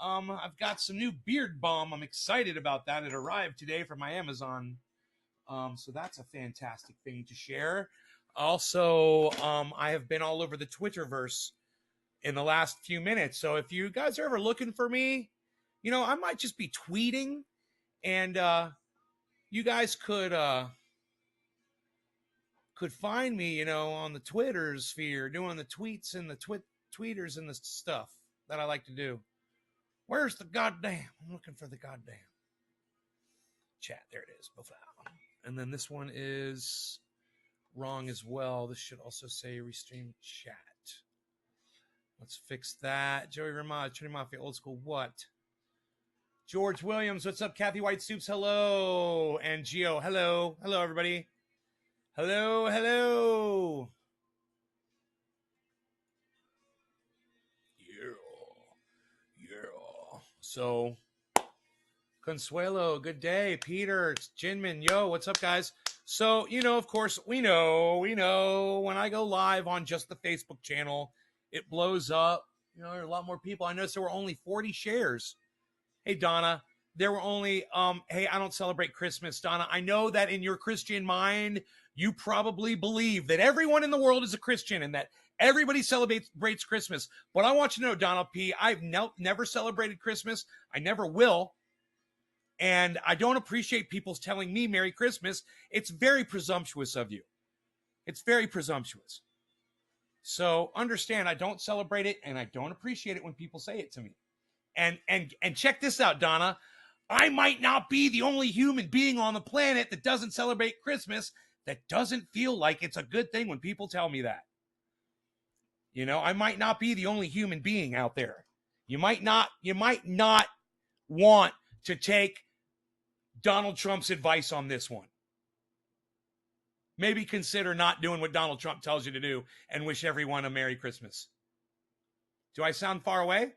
I've got some new beard balm. I'm excited about that. It arrived today from my Amazon. So that's a fantastic thing to share. Also, I have been all over the Twitterverse in the last few minutes. So if you guys are ever looking for me, I might just be tweeting, and you guys could find me, on the Twitter sphere, doing the tweets and the tweeters and the stuff that I like to do. Where's the goddamn? I'm looking for the goddamn chat. There it is. And then this one is wrong as well. This should also say restream chat. Let's fix that. Joey Ramad, Trinity Mafia, old school. What? George Williams, what's up? Kathy White Soups, hello. And Gio, hello. Hello, everybody. Hello, hello. Yeah. So, Consuelo, good day. Peter, Jinmin, yo, what's up, guys? So, of course, we know when I go live on just the Facebook channel, it blows up. There are a lot more people. I noticed there were only 40 shares. Hey, Donna, there were only, hey, I don't celebrate Christmas, Donna. I know that in your Christian mind, you probably believe that everyone in the world is a Christian and that everybody celebrates Christmas. But I want you to know, Donna P., I've never celebrated Christmas. I never will. And I don't appreciate people telling me Merry Christmas. It's very presumptuous of you. It's very presumptuous. So understand, I don't celebrate it, and I don't appreciate it when people say it to me. And check this out, Donna. I might not be the only human being on the planet that doesn't celebrate Christmas, that doesn't feel like it's a good thing when people tell me that. I might not be the only human being out there. You might not want to take Donald Trump's advice on this one. Maybe consider not doing what Donald Trump tells you to do and wish everyone a Merry Christmas. Do I sound far away?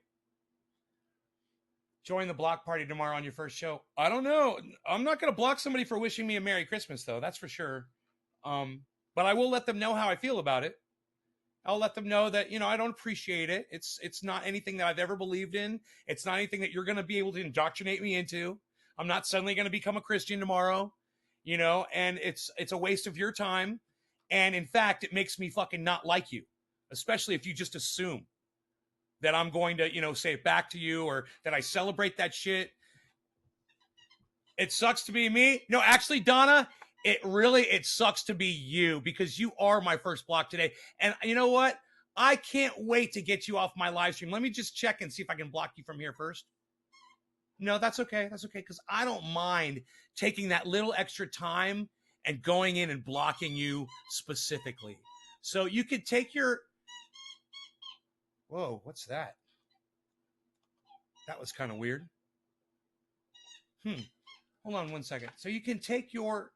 Join the block party tomorrow on your first show. I don't know. I'm not going to block somebody for wishing me a Merry Christmas, though. That's for sure. But I will let them know how I feel about it. I'll let them know that, I don't appreciate it. It's not anything that I've ever believed in. It's not anything that you're going to be able to indoctrinate me into. I'm not suddenly going to become a Christian tomorrow, and it's a waste of your time. And in fact, it makes me fucking not like you, especially if you just assume that I'm going to, say it back to you or that I celebrate that shit. It sucks to be me. No, actually, Donna, it sucks to be you because you are my first block today. And you know what? I can't wait to get you off my live stream. Let me just check and see if I can block you from here first. No, that's okay. That's okay. Because I don't mind taking that little extra time and going in and blocking you specifically. So you could take your... Whoa, what's that? That was kind of weird. Hold on one second. So you can take your...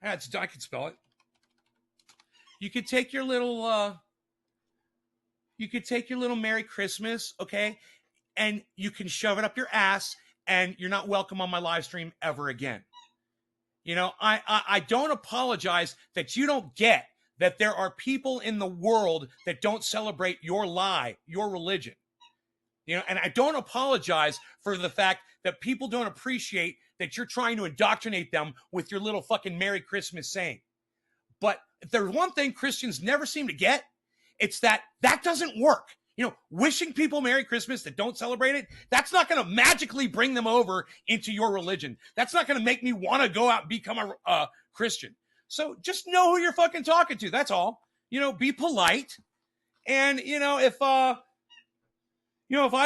I can spell it. You could take your little... you could take your little Merry Christmas, okay? And you can shove it up your ass, and you're not welcome on my live stream ever again. I don't apologize that you don't get that there are people in the world that don't celebrate your lie, your religion. And I don't apologize for the fact that people don't appreciate that you're trying to indoctrinate them with your little fucking Merry Christmas saying. But if there's one thing Christians never seem to get, it's that doesn't work. Wishing people Merry Christmas that don't celebrate it, that's not going to magically bring them over into your religion. That's not going to make me want to go out and become a Christian. So just know who you're fucking talking to. That's all. Be polite. And, if I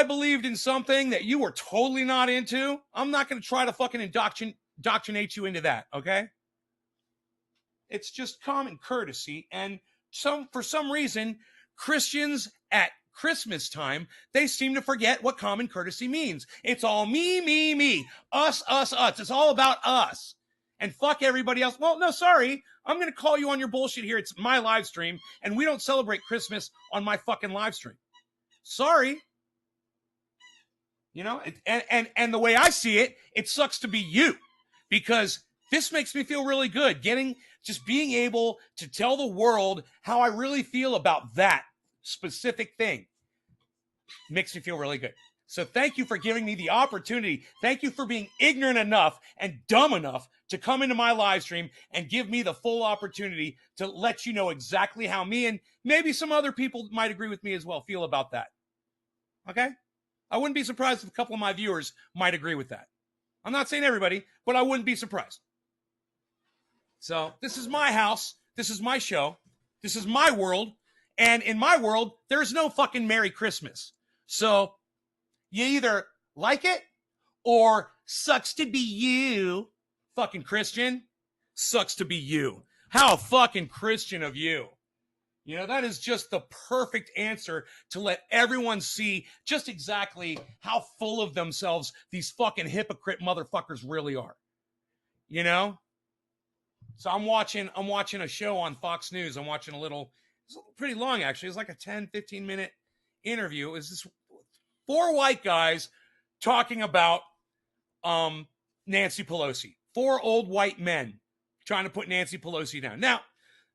believed in something that you were totally not into, I'm not going to try to fucking indoctrinate you into that, okay? It's just common courtesy. And for some reason, Christians at Christmas time, they seem to forget what common courtesy means. It's all me, us. It's all about us. And fuck everybody else. Well, no, sorry. I'm going to call you on your bullshit here. It's my live stream, and we don't celebrate Christmas on my fucking live stream. Sorry. And the way I see it, it sucks to be you, because this makes me feel really good. Just being able to tell the world how I really feel about that specific thing. Makes me feel really good. So thank you for giving me the opportunity. Thank you for being ignorant enough and dumb enough to come into my live stream and give me the full opportunity to let you know exactly how me and maybe some other people might agree with me as well feel about that. Okay? I wouldn't be surprised if a couple of my viewers might agree with that. I'm not saying everybody, but I wouldn't be surprised. So this is my house. This is my show. This is my world. And in my world, there's no fucking Merry Christmas. So you either like it or sucks to be you. Fucking Christian. Sucks to be you. How fucking Christian of you. You know, that is just the perfect answer to let everyone see just exactly how full of themselves these fucking hypocrite motherfuckers really are. You know? So I'm watching a show on Fox News. I'm watching it's pretty long actually. It's like a 10, 15 minute interview. It was this 4 white guys talking about Nancy Pelosi. 4 old white men trying to put Nancy Pelosi down. Now,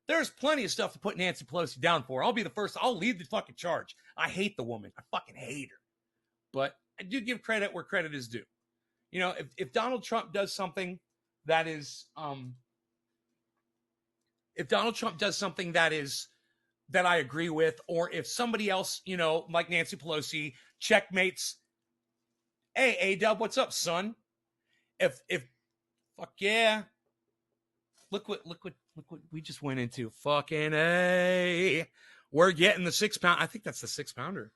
there's plenty of stuff to put Nancy Pelosi down for. I'll be the first. I'll lead the fucking charge. I hate the woman. I fucking hate her. But I do give credit where credit is due. You know, if Donald Trump does something that is that I agree with, or if somebody else, you know, like Nancy Pelosi checkmates, hey, A-Dub, what's up, son? If fuck yeah. Look what we just went into. Fucking A. We're getting the 6 pound. I think that's the 6 pounder.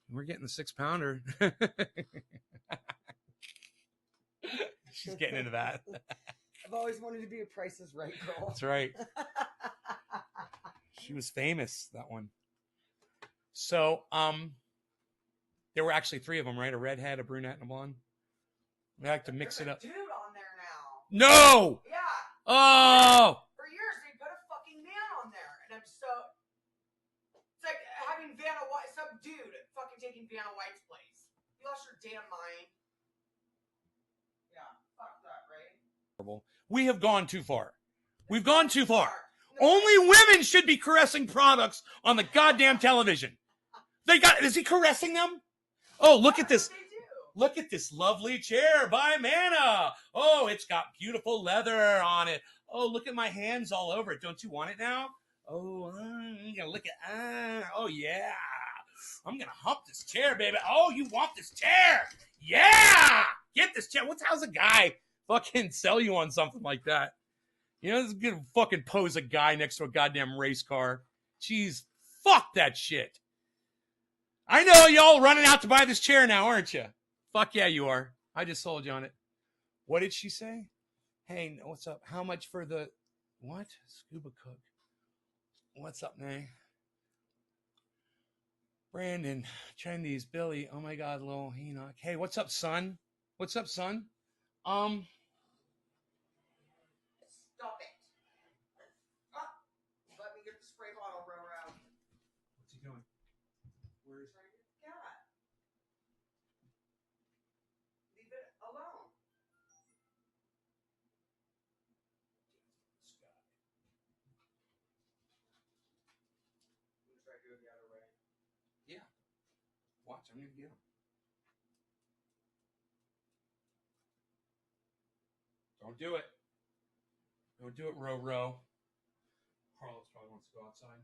We're getting the 6 pounder. She's getting into that. I've always wanted to be a Price is Right girl. That's right. She was famous, that one. So, there were actually 3 of them, right? A redhead, a brunette, and a blonde. We like to mix it up. Dude on there now. No! Yeah. Oh! For years, they put a fucking man on there. And I'm so... It's like having Vanna White... Some dude fucking taking Vanna White's place. You lost your damn mind. Yeah. Fuck that, right? We have gone too far. We've gone too far. Only women should be caressing products on the goddamn television. Is he caressing them? Oh, look at this. Look at this lovely chair by Manna. Oh, it's got beautiful leather on it. Oh, look at my hands all over it. Don't you want it now? Oh, I'm gonna look at, oh yeah. I'm gonna hump this chair, baby. Oh, you want this chair? Yeah! Get this chair. How's a guy fucking sell you on something like that? You know, this is gonna fucking pose a guy next to a goddamn race car. Jeez, fuck that shit. I know y'all running out to buy this chair now, aren't you? Fuck yeah, you are. I just sold you on it. What did she say? Hey, what's up? How much for the, what? Scuba Cook. What's up, Nay? Brandon, Chinese, Billy. Oh my God, Lil Enoch. Hey, what's up, son? What's up, son? Stop it. Let me get the spray bottle row around. What's he doing? Where is Trying to get the cat. Leave it alone. I'm gonna try to do it the other way. Yeah. Watch, I'm gonna get him. Don't do it. Don't do it, Row. Carlos probably wants to go outside.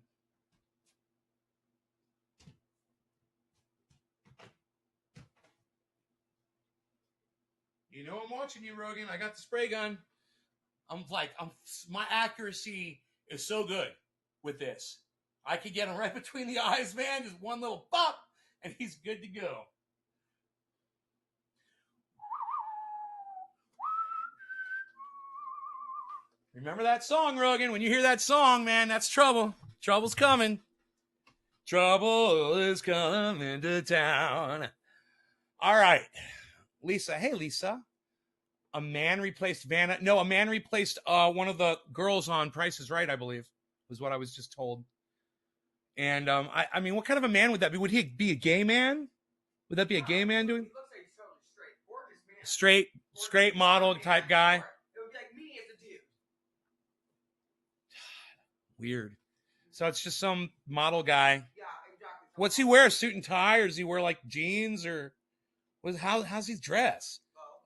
You know I'm watching you, Rogan. I got the spray gun. My accuracy is so good with this. I could get him right between the eyes, man. Just one little pop, and he's good to go. Remember that song, Rogan? When you hear that song, man, that's trouble. Trouble's coming. Trouble is coming to town. All right. Lisa. Hey, Lisa. A man replaced Vanna. No, a man replaced one of the girls on Price is Right, I believe, was what I was just told. And I mean, what kind of a man would that be? Would he be a gay man? Would that be a gay man doing? He looks like he's totally straight. Gorgeous man. Straight model type guy. It would be like me as a dude. Weird. So it's just some model guy. Yeah, exactly. What's he wear? A suit and tie, or does he wear like jeans, or how's he dress?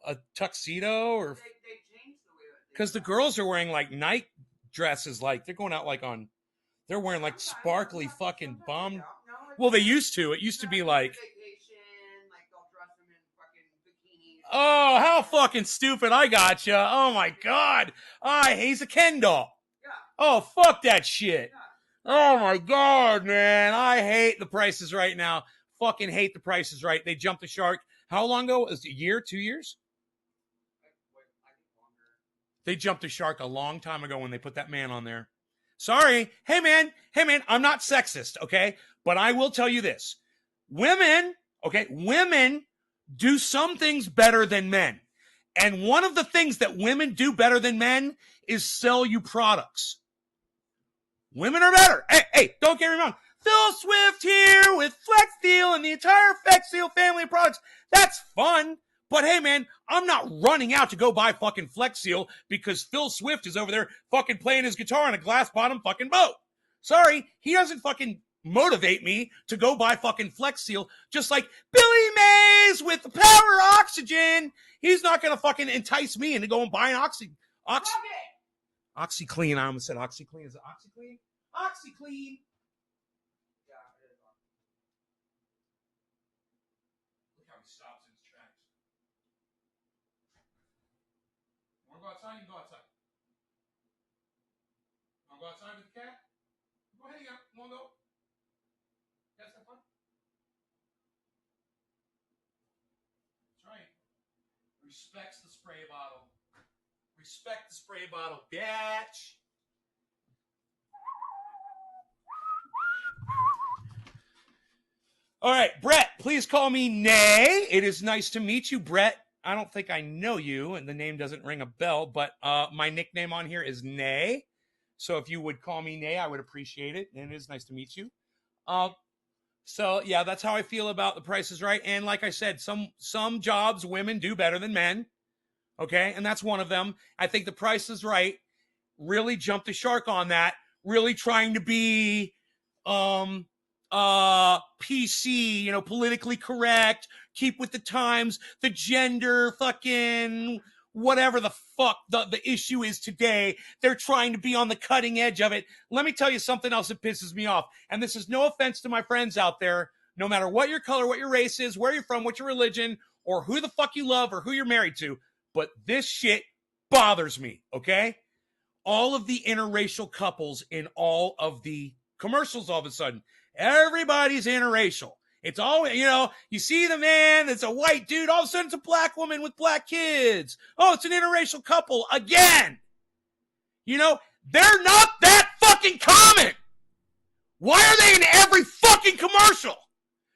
A tuxedo, or They changed the way that because the girls are wearing like night dresses, like they're going out like on, they're wearing like sparkly fucking bum. Well, they used to. It used to be like, vacation, like they'll dress them in fucking bikinis. oh, how fucking stupid! I gotcha. Oh my god, he's a Ken doll. Yeah. Oh, fuck that shit. Yeah. Oh my god, man. I hate the prices right now. Fucking hate the prices right. They jumped the shark. How long ago? Was it a year? 2 years? They jumped the shark a long time ago when they put that man on there. Sorry. Hey man, I'm not sexist, okay? But I will tell you this. Women do some things better than men. And one of the things that women do better than men is sell you products. Women are better. Hey, don't get me wrong. Phil Swift here with Flex Seal and the entire Flex Seal family of products. That's fun. But hey, man, I'm not running out to go buy fucking Flex Seal because Phil Swift is over there fucking playing his guitar on a glass bottom fucking boat. Sorry, he doesn't fucking motivate me to go buy fucking Flex Seal, just like Billy Mays with the Power Oxygen. He's not going to fucking entice me into going buying OxyClean. I almost said OxyClean. Is it OxyClean? OxyClean. Yeah, it is. Look how he stops in his tracks. Want to go outside? You can go outside. Want to go outside with the cat? Go ahead, yeah. Want to go? Yes, have fun. That's right. Respects the spray bottle. Respect the spray bottle, bitch. All right, Brett, please call me Nay. It is nice to meet you, Brett. I don't think I know you, and the name doesn't ring a bell, but my nickname on here is Nay. So if you would call me Nay, I would appreciate it, and it is nice to meet you. So yeah, that's how I feel about The Price is Right. And like I said, some jobs women do better than men. Okay, and that's one of them. I think The Price is Right really jumped the shark on that, really trying to be PC, politically correct, keep with the times, the gender, fucking whatever the fuck the issue is today. They're trying to be on the cutting edge of it. Let me tell you something else that pisses me off. And this is no offense to my friends out there, no matter what your color, what your race is, where you're from, what your religion, or who the fuck you love or who you're married to. But this shit bothers me, okay? All of the interracial couples in all of the commercials all of a sudden. Everybody's interracial. It's all, you see the man, it's a white dude, all of a sudden it's a black woman with black kids. Oh, it's an interracial couple again. They're not that fucking common. Why are they in every fucking commercial?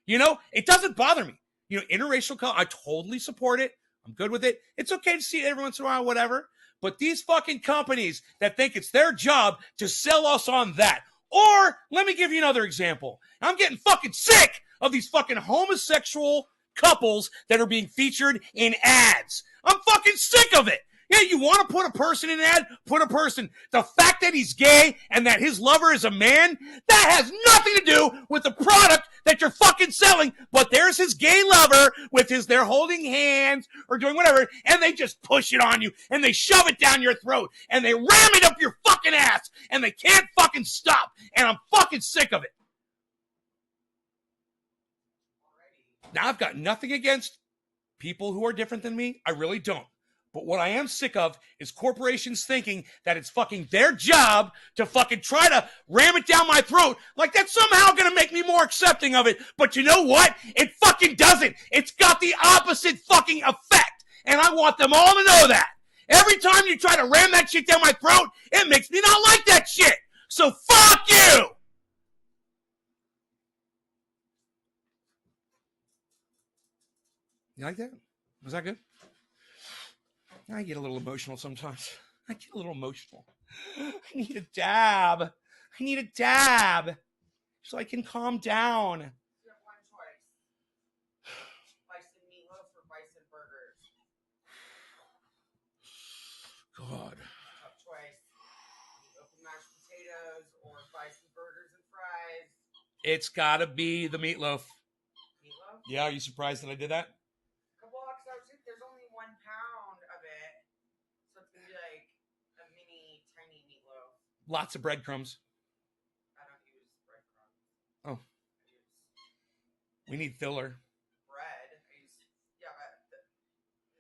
It doesn't bother me. Interracial couple, I totally support it. I'm good with it. It's okay to see it every once in a while, whatever. But these fucking companies that think it's their job to sell us on that. Or, let me give you another example. I'm getting fucking sick of these fucking homosexual couples that are being featured in ads. I'm fucking sick of it. Yeah, you want to put a person in an ad? Put a person. The fact that he's gay and that his lover is a man, that has nothing to do with the product that you're fucking selling. But there's his gay lover with they're holding hands or doing whatever, and they just push it on you, and they shove it down your throat, and they ram it up your fucking ass, and they can't fucking stop. And I'm fucking sick of it. Now, I've got nothing against people who are different than me. I really don't. But what I am sick of is corporations thinking that it's fucking their job to fucking try to ram it down my throat like that's somehow going to make me more accepting of it. But you know what? It fucking doesn't. It's got the opposite fucking effect. And I want them all to know that. Every time you try to ram that shit down my throat, it makes me not like that shit. So fuck you! You like that? Was that good? I get a little emotional sometimes. I need a dab. So I can calm down. You have one choice. Bison meatloaf or bison burgers. God. Tough choice. Meatloaf and mashed potatoes or bison burgers and fries. It's gotta be the meatloaf. Meatloaf? Yeah, are you surprised that I did that? There's only 1 pound of it, so it's gonna be like a mini, tiny meatloaf. Lots of breadcrumbs. I don't use breadcrumbs. Oh. I use We need filler. bread. Yeah, but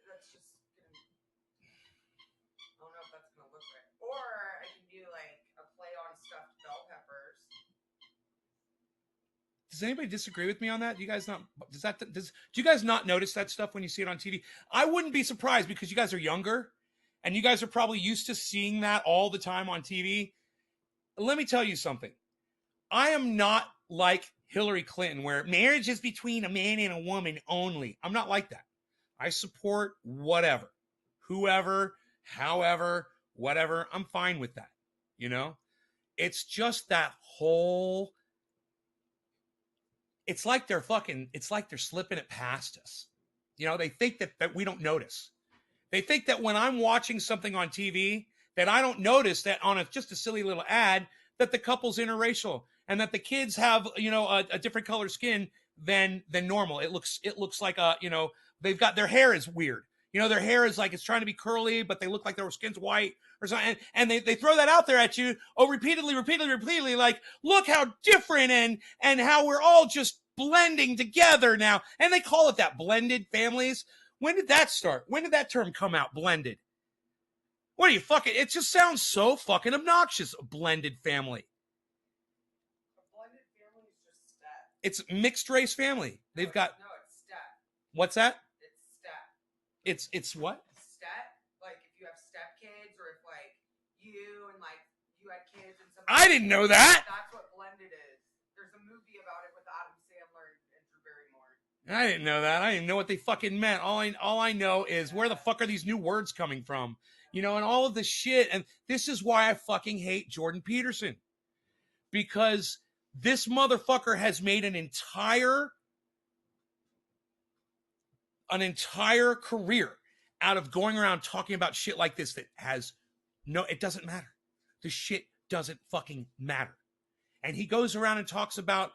that's just gonna. I don't know if that's gonna look right. Or I can do like a play on stuffed bell peppers. Does anybody disagree with me on that? Do you guys not? Do you guys not notice that stuff when you see it on TV? I wouldn't be surprised because you guys are younger, and you guys are probably used to seeing that all the time on TV. Let me tell you something. I am not like Hillary Clinton, where marriage is between a man and a woman only. I'm not like that. I support whatever, whoever, however, whatever. I'm fine with that. You know, it's just that whole. It's like they're slipping it past us. You know, they think that we don't notice. They think that when I'm watching something on TV, that I don't notice that on just a silly little ad, that the couple's interracial and that the kids have, a different color skin than normal. It looks like they've got, their hair is weird. Their hair is like, it's trying to be curly, but they look like their skin's white or something. And they throw that out there at you, repeatedly, like, look how different and how we're all just blending together now. And they call it that, blended families. When did that start? When did that term come out? Blended. What are you fucking? It just sounds so fucking obnoxious. A blended family. A blended family is just step. It's mixed race family. They've got. No, it's step. What's that? It's step. It's what? Step. Like if you have step kids, or if like you and like you had kids and something. I didn't know that. That's what blended is. There's a movie about it with Adam Sandler and Drew Barrymore. I didn't know that. I didn't know what they fucking meant. All I know is where the fuck are these new words coming from? And all of this shit. And this is why I fucking hate Jordan Peterson. Because this motherfucker has made an entire career out of going around talking about shit like this that has it doesn't matter. The shit doesn't fucking matter. And he goes around and talks about,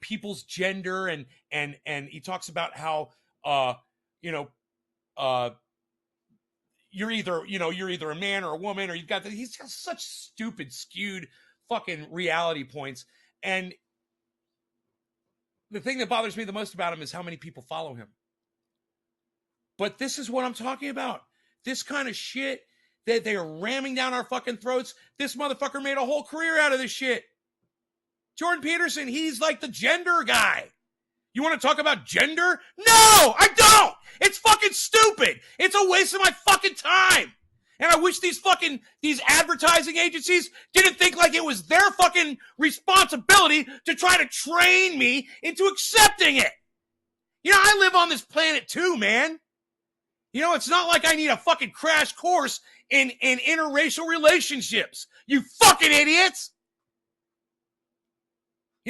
people's gender and he talks about how, you're either a man or a woman, or you've got he's got such stupid, skewed fucking reality points. And the thing that bothers me the most about him is how many people follow him. But this is what I'm talking about. This kind of shit that they are ramming down our fucking throats. This motherfucker made a whole career out of this shit. Jordan Peterson, he's like the gender guy. You want to talk about gender? No, I don't. It's fucking stupid. It's a waste of my fucking time. And I wish these advertising agencies didn't think like it was their fucking responsibility to try to train me into accepting it. I live on this planet too, man. It's not like I need a fucking crash course in interracial relationships. You fucking idiots.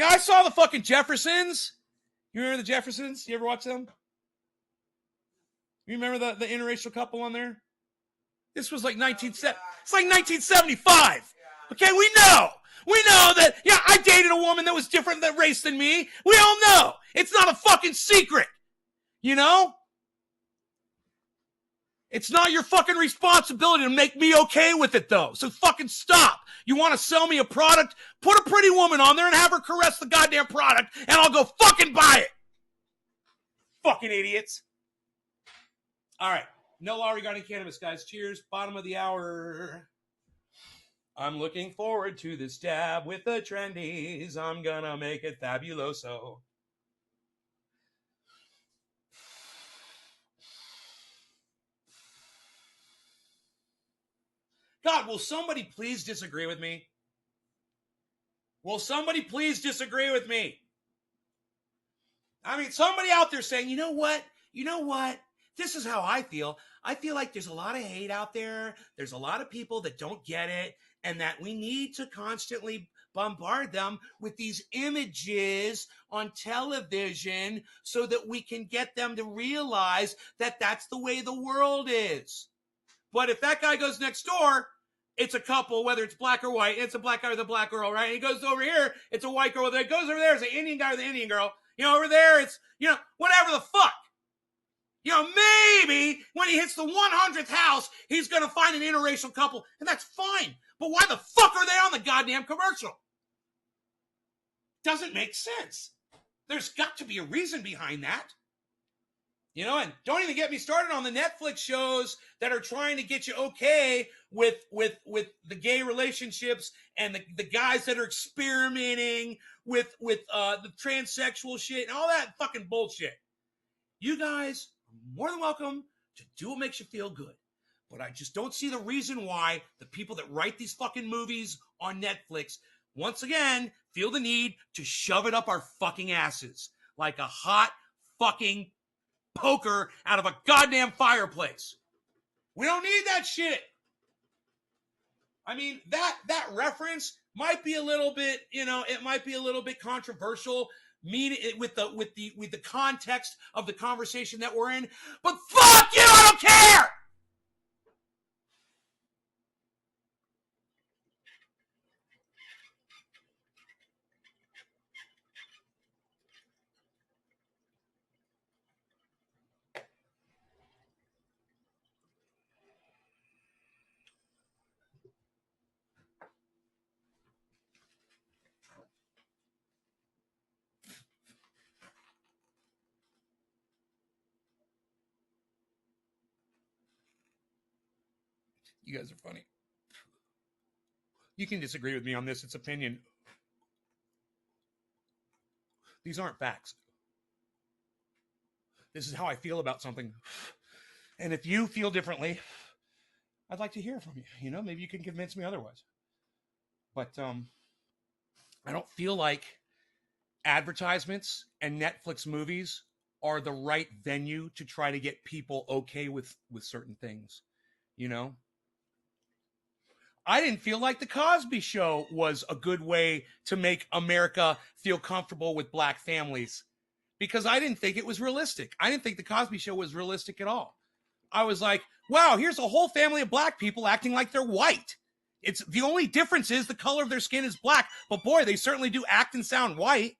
I saw the fucking Jeffersons. You remember the Jeffersons? You ever watch them? You remember the interracial couple on there? This was like 1975. Yeah. Okay, we know that, I dated a woman that was different race than me. We all know. It's not a fucking secret. It's not your fucking responsibility to make me okay with it, though. So fucking stop. You want to sell me a product? Put a pretty woman on there and have her caress the goddamn product, and I'll go fucking buy it. Fucking idiots. All right. No law regarding cannabis, guys. Cheers. Bottom of the hour. I'm looking forward to this dab with the trendies. I'm gonna make it fabuloso. God, will somebody please disagree with me? Will somebody please disagree with me? I mean, somebody out there saying, you know what? This is how I feel. I feel like there's a lot of hate out there. There's a lot of people that don't get it, and that we need to constantly bombard them with these images on television so that we can get them to realize that that's the way the world is. But if that guy goes next door it's a couple, whether it's black or white. It's a black guy with a black girl, right? And he goes over here, it's a white girl. It goes over there, it's an Indian guy with an Indian girl. Over there, it's, whatever the fuck. Maybe when he hits the 100th house, he's going to find an interracial couple, and that's fine. But why the fuck are they on the goddamn commercial? Doesn't make sense. There's got to be a reason behind that. And don't even get me started on the Netflix shows that are trying to get you okay with the gay relationships and the guys that are experimenting with the transsexual shit and all that fucking bullshit. You guys are more than welcome to do what makes you feel good. But I just don't see the reason why the people that write these fucking movies on Netflix, once again, feel the need to shove it up our fucking asses like a hot fucking poker out of a goddamn fireplace. We don't need that shit. I mean, that reference might be a little bit, it might be a little bit controversial, with the context of the conversation that we're in. But fuck you, I don't care. You guys are funny. You can disagree with me on this. It's opinion. These aren't facts. This is how I feel about something. And if you feel differently, I'd like to hear from you. Maybe you can convince me otherwise. But I don't feel like advertisements and Netflix movies are the right venue to try to get people okay with certain things. I didn't feel like the Cosby Show was a good way to make America feel comfortable with black families because I didn't think it was realistic. I didn't think the Cosby Show was realistic at all. I was like, wow, here's a whole family of black people acting like they're white. It's the only difference is the color of their skin is black, but boy, they certainly do act and sound white.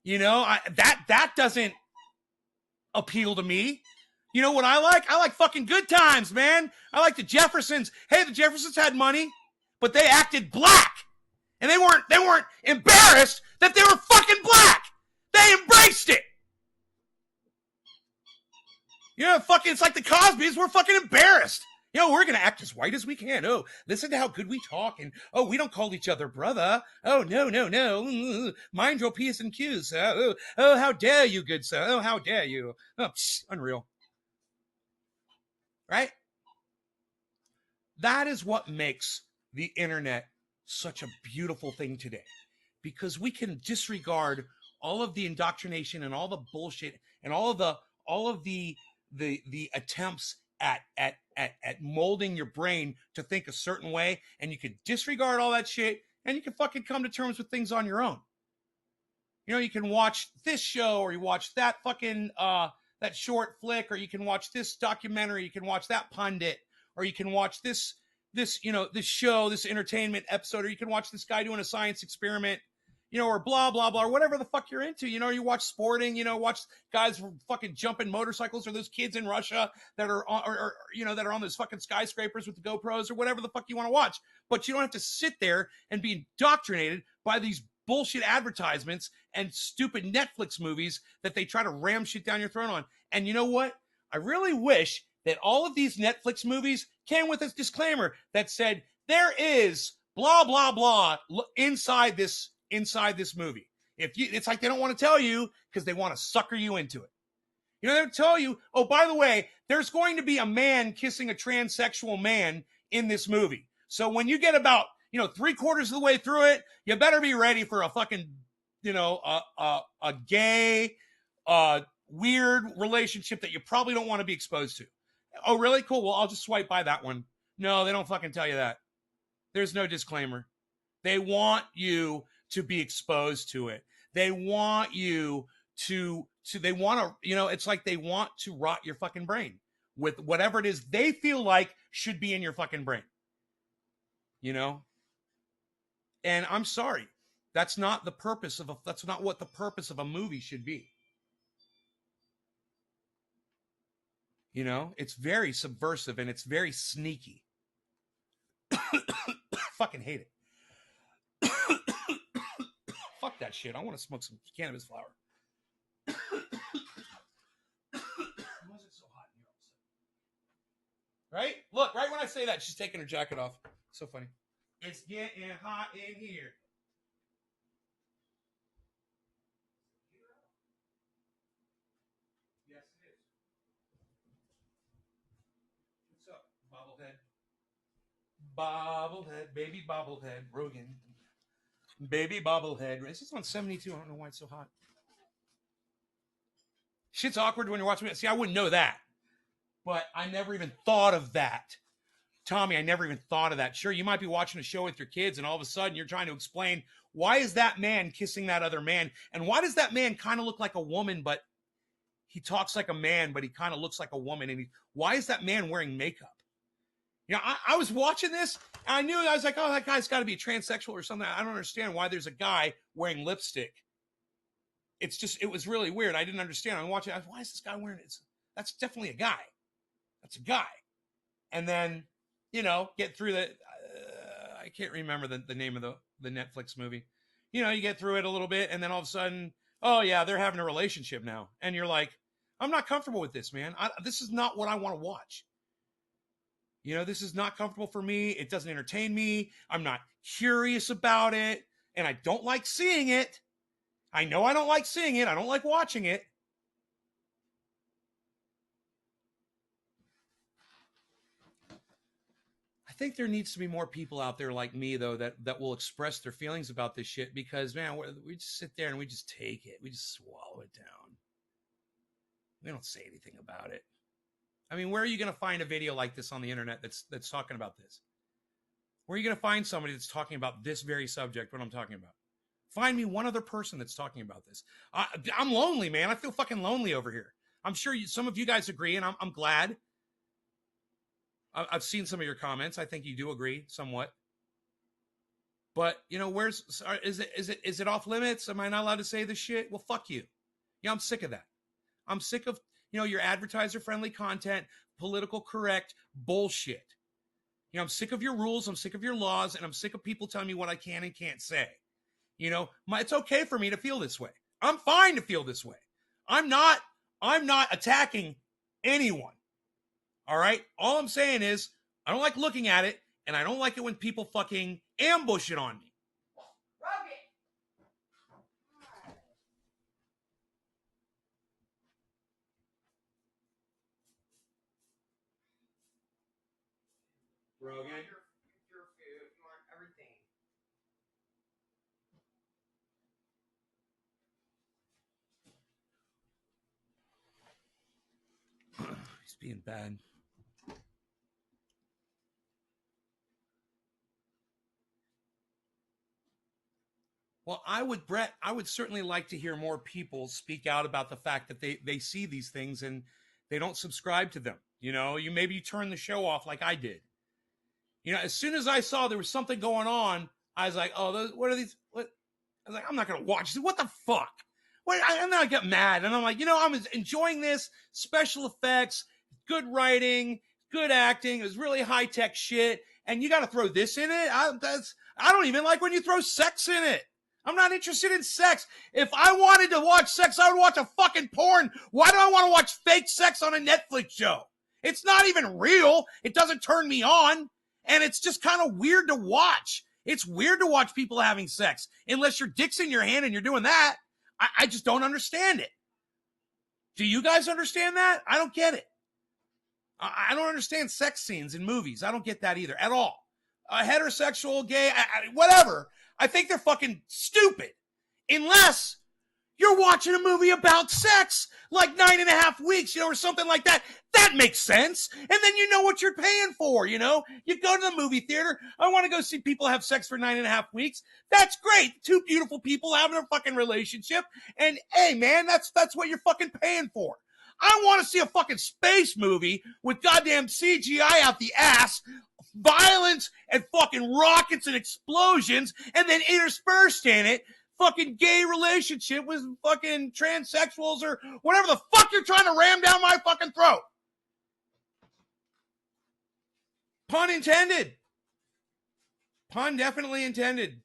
That doesn't appeal to me. You know what I like? I like fucking Good Times, man. I like the Jeffersons. Hey, the Jeffersons had money, but they acted black. And they weren't embarrassed that they were fucking black. They embraced it. It's like the Cosbys. We're fucking embarrassed. We're going to act as white as we can. Oh, listen to how good we talk. And, oh, we don't call each other brother. Oh, no. Mind your P's and Q's. Oh, how dare you, good sir. Oh, how dare you. Oh, unreal. Right? That is what makes the internet such a beautiful thing today, because we can disregard all of the indoctrination and all the bullshit and all of the attempts at molding your brain to think a certain way, and you can disregard all that shit and you can fucking come to terms with things on your own. You can watch this show or you watch that fucking that short flick, or you can watch this documentary, you can watch that pundit, or you can watch this show, this entertainment episode, or you can watch this guy doing a science experiment, or blah, blah, blah, or whatever the fuck you're into. You watch sporting, watch guys fucking jumping motorcycles, or those kids in Russia that are on, or that are on those fucking skyscrapers with the GoPros, or whatever the fuck you want to watch. But you don't have to sit there and be indoctrinated by these bullshit advertisements and stupid Netflix movies that they try to ram shit down your throat on. And you know what? I really wish that all of these Netflix movies came with this disclaimer that said there is blah, blah, blah inside this movie. It's like they don't want to tell you because they want to sucker you into it. They'll tell you, oh, by the way, there's going to be a man kissing a transsexual man in this movie. So when you get about 3/4 of the way through it, you better be ready for a fucking, a gay, weird relationship that you probably don't want to be exposed to. Oh, really? Cool. Well, I'll just swipe by that one. No, they don't fucking tell you that. There's no disclaimer. They want you to be exposed to it. They want you they want to, it's like they want to rot your fucking brain with whatever it is they feel like should be in your fucking brain. you know? And I'm sorry. That's not the purpose of that's not what the purpose of a movie should be. You know, it's very subversive and it's very sneaky. Fucking hate it. Fuck that shit. I want to smoke some cannabis flower. Why is it so hot in here? Right? Look, right when I say that, she's taking her jacket off. So funny. It's getting hot in here. Yes, it is. What's up, bobblehead? Bobblehead, baby bobblehead, Rogan. Baby bobblehead. This is on 72. I don't know why it's so hot. Shit's awkward when you're watching it. See, I wouldn't know that. But I never even thought of that. Tommy, I never even thought of that. Sure, you might be watching a show with your kids and all of a sudden you're trying to explain, why is that man kissing that other man? And why does that man kind of look like a woman, but he talks like a man, but he kind of looks like a woman? And why is that man wearing makeup? You know, I was watching this, and I was like, oh, that guy's got to be transsexual or something. I don't understand why there's a guy wearing lipstick. It was really weird. I didn't understand. I'm watching, why is this guy wearing it? That's definitely a guy. That's a guy. And then, you know, get through the, I can't remember the name of the Netflix movie. You know, you get through it a little bit, and then all of a sudden, oh yeah, they're having a relationship now. And you're like, I'm not comfortable with this, man. This is not what I want to watch. You know, this is not comfortable for me. It doesn't entertain me. I'm not curious about it. And I don't like seeing it. I know I don't like seeing it. I don't like watching it. I think there needs to be more people out there like me, though, that will express their feelings about this shit, because, man, we just sit there and we just take it. We just swallow it down. We don't say anything about it. I mean, where are you going to find a video like this on the internet that's talking about this? Where are you going to find somebody that's talking about this very subject, what I'm talking about? Find me one other person that's talking about this. I'm lonely, man. I feel fucking lonely over here. I'm sure some of you guys agree, and I'm glad. I've seen some of your comments. I think you do agree somewhat. But, you know, is it off limits? Am I not allowed to say this shit? Well, fuck you. Yeah, I'm sick of that. I'm sick of, you know, your advertiser-friendly content, political correct bullshit. You know, I'm sick of your rules. I'm sick of your laws. And I'm sick of people telling me what I can and can't say. You know, it's okay for me to feel this way. I'm fine to feel this way. I'm not attacking anyone. All right? All I'm saying is I don't like looking at it, and I don't like it when people fucking ambush it on me. Rogan. You want your food. You want everything. He's being bad. Well, Brett, I would certainly like to hear more people speak out about the fact that they see these things and they don't subscribe to them. You know, maybe you turn the show off like I did. You know, as soon as I saw there was something going on, I was like, oh, what are these? What? I was like, I'm not going to watch this. What the fuck? And then I get mad, and I'm like, you know, I'm enjoying this. Special effects, good writing, good acting. It was really high-tech shit, and you got to throw this in it? I don't even like when you throw sex in it. I'm not interested in sex. If I wanted to watch sex, I would watch a fucking porn. Why do I want to watch fake sex on a Netflix show? It's not even real. It doesn't turn me on. And it's just kind of weird to watch. It's weird to watch people having sex. Unless your dick's in your hand and you're doing that. I just don't understand it. Do you guys understand that? I don't get it. I don't understand sex scenes in movies. I don't get that either at all. Heterosexual, gay, whatever. I think they're fucking stupid. Unless you're watching a movie about sex, like 9.5 Weeks, you know, or something like that. That makes sense. And then you know what you're paying for, you know? You go to the movie theater. I want to go see people have sex for 9.5 weeks. That's great. Two beautiful people having a fucking relationship. And hey, man, that's what you're fucking paying for. I want to see a fucking space movie with goddamn CGI out the ass, violence and fucking rockets and explosions, and then interspersed in it, fucking gay relationship with fucking transsexuals or whatever the fuck you're trying to ram down my fucking throat. Pun intended. Pun definitely intended.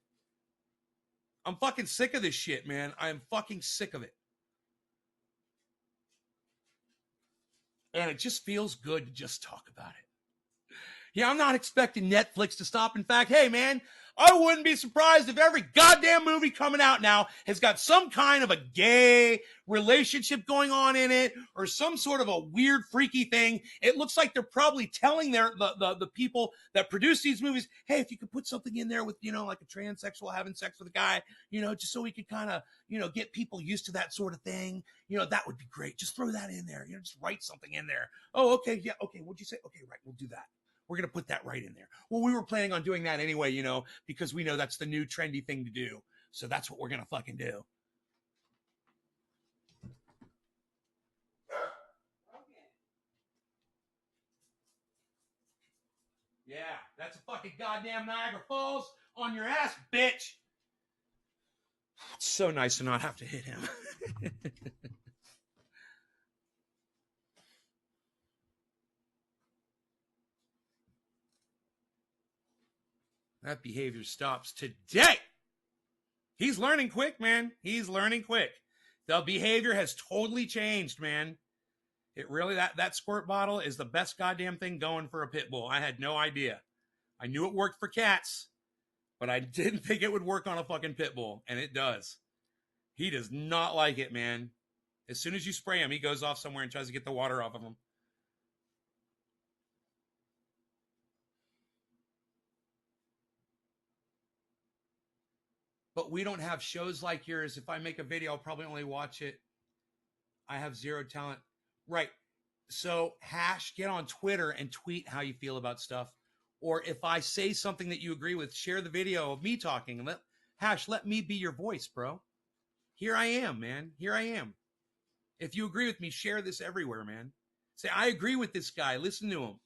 I'm fucking sick of this shit, man. I am fucking sick of it. And it just feels good to just talk about it. Yeah, I'm not expecting Netflix to stop. In fact, hey, man, I wouldn't be surprised if every goddamn movie coming out now has got some kind of a gay relationship going on in it or some sort of a weird, freaky thing. It looks like they're probably telling the people that produce these movies, hey, if you could put something in there with, like a transsexual having sex with a guy, just so we could kind of, get people used to that sort of thing, that would be great. Just throw that in there. Just write something in there. Oh, okay. Yeah. Okay. What'd you say? Okay, right. We'll do that. We're going to put that right in there. Well, we were planning on doing that anyway, because we know that's the new trendy thing to do. So that's what we're going to fucking do. Yeah, that's a fucking goddamn Niagara Falls on your ass, bitch. It's so nice to not have to hit him. That behavior stops today. He's learning quick, man. He's learning quick. The behavior has totally changed, man. It really, that squirt bottle is the best goddamn thing going for a pit bull. I had no idea. I knew it worked for cats, but I didn't think it would work on a fucking pit bull, and it does. He does not like it, man. As soon as you spray him, he goes off somewhere and tries to get the water off of him. But we don't have shows like yours. If I make a video, I'll probably only watch it. I have zero talent. Right. So, Hash, get on Twitter and tweet how you feel about stuff. Or if I say something that you agree with, share the video of me talking. And let me be your voice, bro. Here I am, man. Here I am. If you agree with me, share this everywhere, man. Say, I agree with this guy. Listen to him.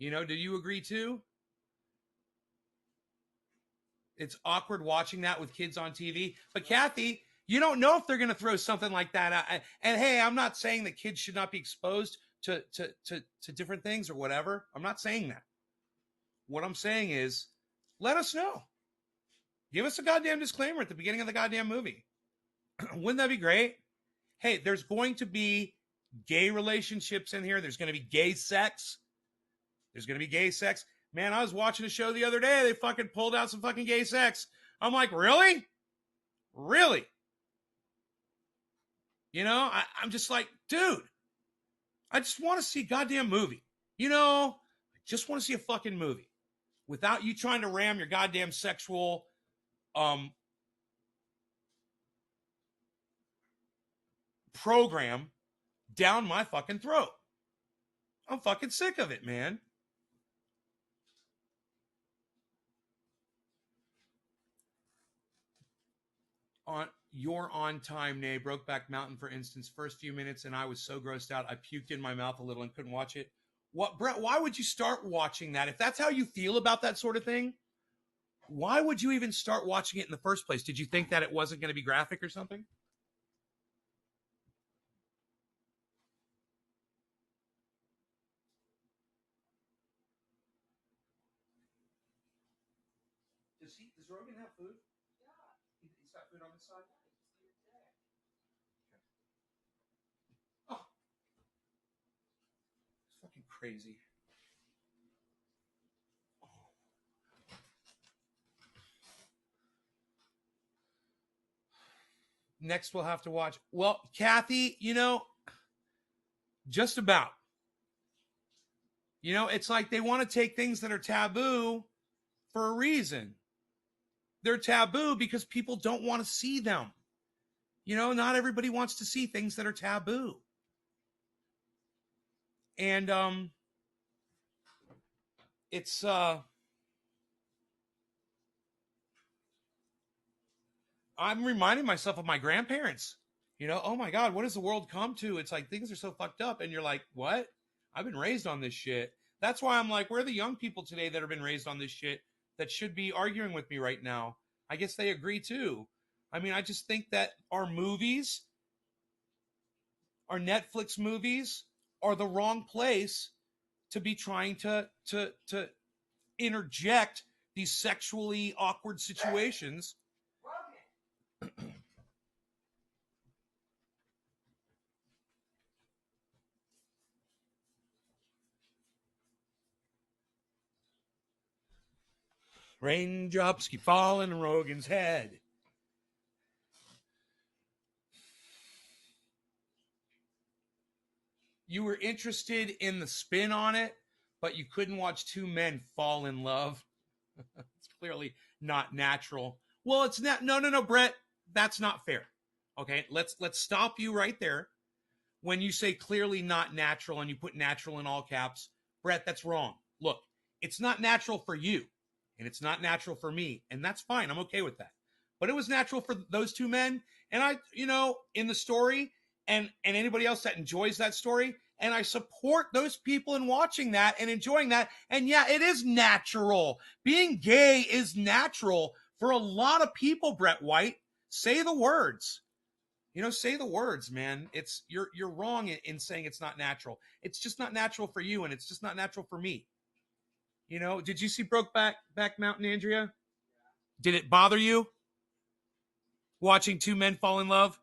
Do you agree too? It's awkward watching that with kids on TV. But Kathy, you don't know if they're going to throw something like that out. And hey, I'm not saying that kids should not be exposed to different things or whatever. I'm not saying that. What I'm saying is, let us know. Give us a goddamn disclaimer at the beginning of the goddamn movie. Wouldn't that be great? Hey, there's going to be gay relationships in here. There's going to be gay sex. There's going to be gay sex. Man, I was watching a show the other day. They fucking pulled out some fucking gay sex. I'm like, really? Really? I'm just like, dude, I just want to see a goddamn movie. I just want to see a fucking movie without you trying to ram your goddamn sexual program down my fucking throat. I'm fucking sick of it, man. You're on time, Nay. Brokeback Mountain, for instance, first few minutes, and I was so grossed out, I puked in my mouth a little and couldn't watch it. What, Brett? Why would you start watching that? If that's how you feel about that sort of thing, why would you even start watching it in the first place? Did you think that it wasn't going to be graphic or something? Does Rogan have food? Yeah. He's got food on this side? Oh. It's fucking crazy. Next, we'll have to watch. Well, Kathy, just about. It's like they want to take things that are taboo for a reason. They're taboo because people don't want to see them. Not everybody wants to see things that are taboo. And it's I'm reminding myself of my grandparents. Oh my God, what has the world come to? It's like things are so fucked up. And you're like, what? I've been raised on this shit. That's why I'm like, where are the young people today that have been raised on this shit that should be arguing with me right now? I guess they agree too. I mean, I just think that our movies, our Netflix movies, are the wrong place to be trying to interject these sexually awkward situations. Raindrops keep falling on Rogan's head. You were interested in the spin on it, but you couldn't watch two men fall in love. It's clearly not natural. Well, it's not. No, Brett. That's not fair. Okay, let's stop you right there. When you say clearly not natural and you put natural in all caps, Brett, that's wrong. Look, it's not natural for you, and it's not natural for me, and that's fine. I'm okay with that. But it was natural for those two men, and I, in the story, and anybody else that enjoys that story, and I support those people in watching that and enjoying that. And yeah, it is natural. Being gay is natural for a lot of people, Brett White. Say the words. Say the words, man. It's you're wrong in saying it's not natural. It's just not natural for you, and it's just not natural for me. Did you see Brokeback Mountain, Andrea? Did it bother you watching two men fall in love?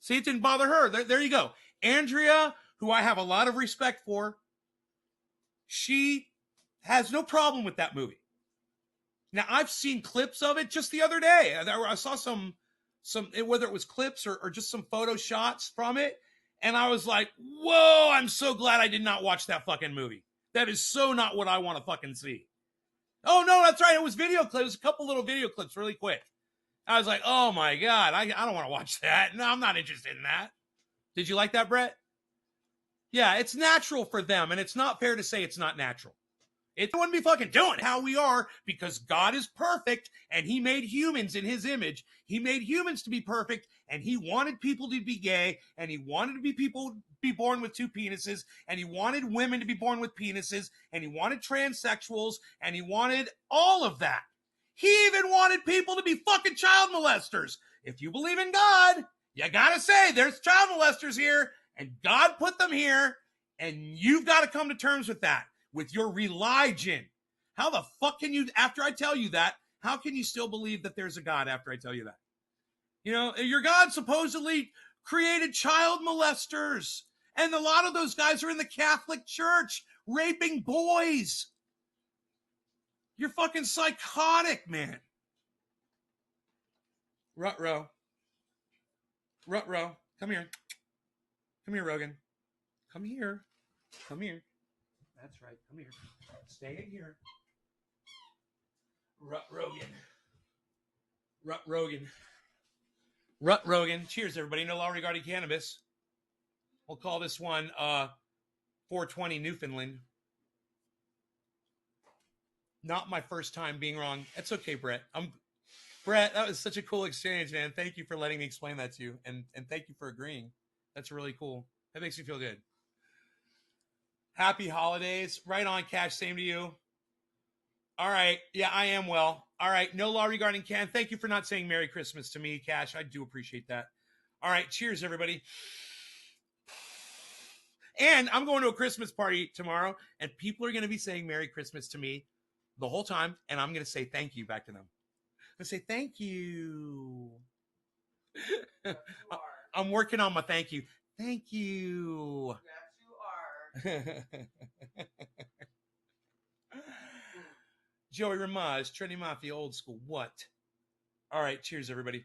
See, it didn't bother her. There you go. Andrea, who I have a lot of respect for, she has no problem with that movie. Now, I've seen clips of it just the other day. I saw some whether it was clips or just some photo shots from it, and I was like, whoa, I'm so glad I did not watch that fucking movie. That is so not what I want to fucking see. Oh, no, that's right. It was video clips. It was a couple little video clips really quick. I was like, oh, my God, I don't want to watch that. No, I'm not interested in that. Did you like that, Brett? Yeah, it's natural for them, and it's not fair to say it's not natural. It wouldn't be fucking doing how we are because God is perfect and he made humans in his image. He made humans to be perfect and he wanted people to be gay and he wanted to be people be born with two penises and he wanted women to be born with penises and he wanted transsexuals and he wanted all of that. He even wanted people to be fucking child molesters. If you believe in God, you gotta say there's child molesters here and God put them here and you've got to come to terms with that. With your religion. How the fuck can you, after I tell you that, how can you still believe that there's a God after I tell you that? Your God supposedly created child molesters. And a lot of those guys are in the Catholic Church raping boys. You're fucking psychotic, man. Rutro. Come here. Come here, Rogan. Come here. That's right. Come here. Stay in here. Rut Rogan. Cheers, everybody. No law regarding cannabis. We'll call this one 420 Newfoundland. Not my first time being wrong. That's okay, Brett. Brett, that was such a cool exchange, man. Thank you for letting me explain that to you. And thank you for agreeing. That's really cool. That makes me feel good. Happy holidays. Right on, Cash. Same to you. All right. Yeah, I am well. All right. No law regarding can. Thank you for not saying Merry Christmas to me, Cash. I do appreciate that. All right. Cheers, everybody. And I'm going to a Christmas party tomorrow, and people are going to be saying Merry Christmas to me the whole time, and I'm going to say thank you back to them. I'm going to say thank you. I'm working on my thank you. Thank you. Yes, you are. Joey Ramaz, Trinity Mafia, old school. What? All right. Cheers, everybody.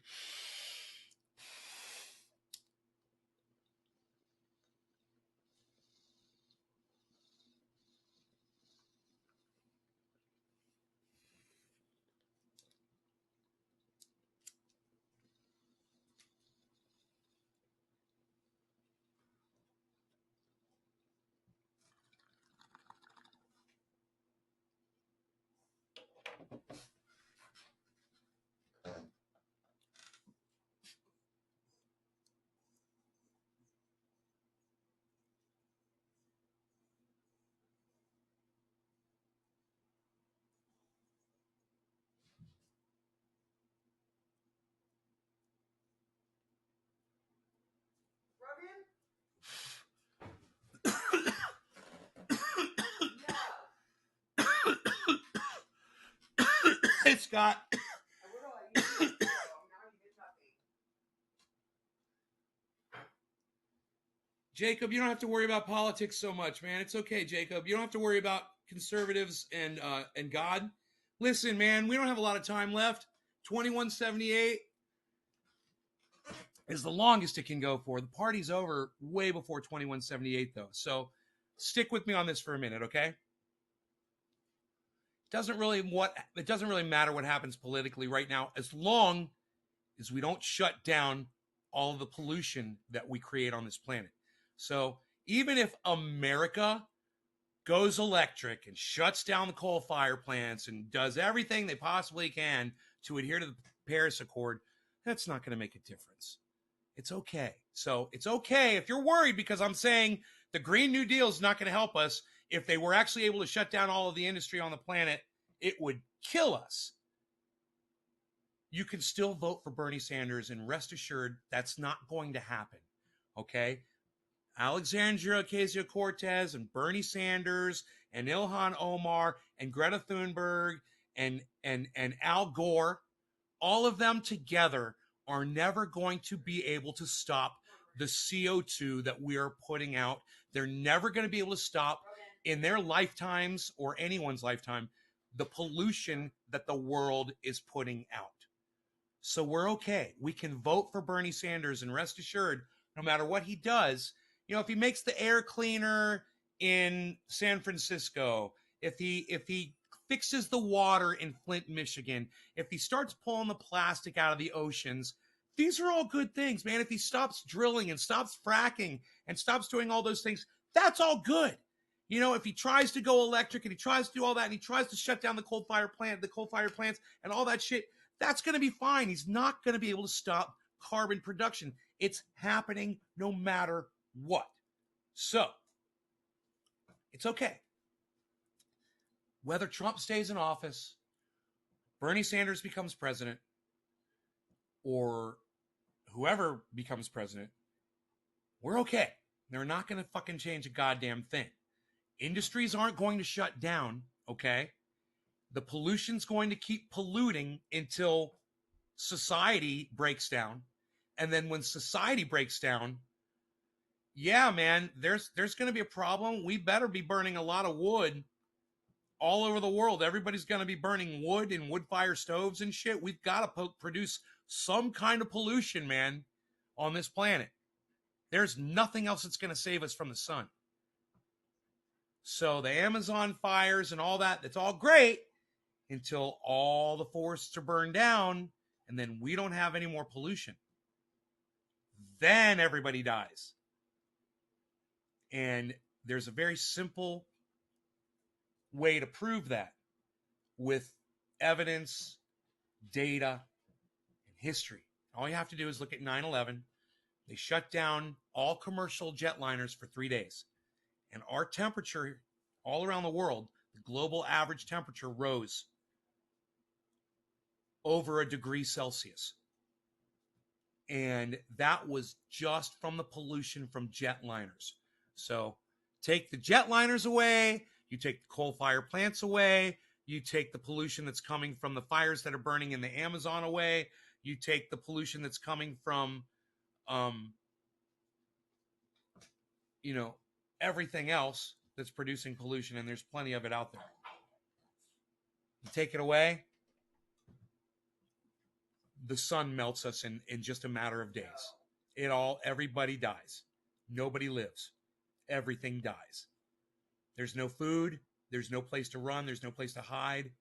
Scott. I will. I used to. Now you did nothing. Jacob, you don't have to worry about politics so much, man. It's okay, Jacob. You don't have to worry about conservatives and God. Listen, man, we don't have a lot of time left. 2178 is the longest it can go for. The party's over way before 2178, though. So stick with me on this for a minute, okay? It doesn't really matter what happens politically right now, as long as we don't shut down all of the pollution that we create on this planet. So even if America goes electric and shuts down the coal fire plants and does everything they possibly can to adhere to the Paris Accord, that's not going to make a difference. It's okay. So it's okay if you're worried, because I'm saying the Green New Deal is not going to help us. If they were actually able to shut down all of the industry on the planet, it would kill us. You can still vote for Bernie Sanders, and rest assured that's not going to happen. Okay? Alexandria Ocasio-Cortez and Bernie Sanders and Ilhan Omar and Greta Thunberg and Al Gore, all of them together are never going to be able to stop the CO2 that we are putting out. They're never going to be able to stop in their lifetimes or anyone's lifetime the pollution that the world is putting out. So we're okay. We can vote for Bernie Sanders, and rest assured, no matter what he does, you know, if he makes the air cleaner in San Francisco, if he fixes the water in Flint, Michigan, if he starts pulling the plastic out of the oceans, these are all good things, man. If he stops drilling and stops fracking and stops doing all those things, that's all good. You know, if he tries to go electric and he tries to do all that and he tries to shut down the coal fire plants and all that shit, that's going to be fine. He's not going to be able to stop carbon production. It's happening no matter what. So, it's okay. Whether Trump stays in office, Bernie Sanders becomes president, or whoever becomes president, we're okay. They're not going to fucking change a goddamn thing. Industries aren't going to shut down, okay? The pollution's going to keep polluting until society breaks down. And then when society breaks down, yeah, man, there's going to be a problem. We better be burning a lot of wood all over the world. Everybody's going to be burning wood and wood fire stoves and shit. We've got to produce some kind of pollution, man, on this planet. There's nothing else that's going to save us from the sun. So the Amazon fires and all that, that's all great until all the forests are burned down, and then we don't have any more pollution. Then everybody dies. And there's a very simple way to prove that with evidence, data, and history. All you have to do is look at 9/11. They shut down all commercial jetliners for 3 days. And our temperature all around the world, the global average temperature rose over 1 degree Celsius. And that was just from the pollution from jetliners. So take the jetliners away, you take the coal fire plants away, you take the pollution that's coming from the fires that are burning in the Amazon away, you take the pollution that's coming from, everything else that's producing pollution, and there's plenty of it out there. You take it away, the sun melts us in just a matter of days. Everybody dies. Nobody lives. Everything dies. There's no food. There's no place to run. There's no place to hide.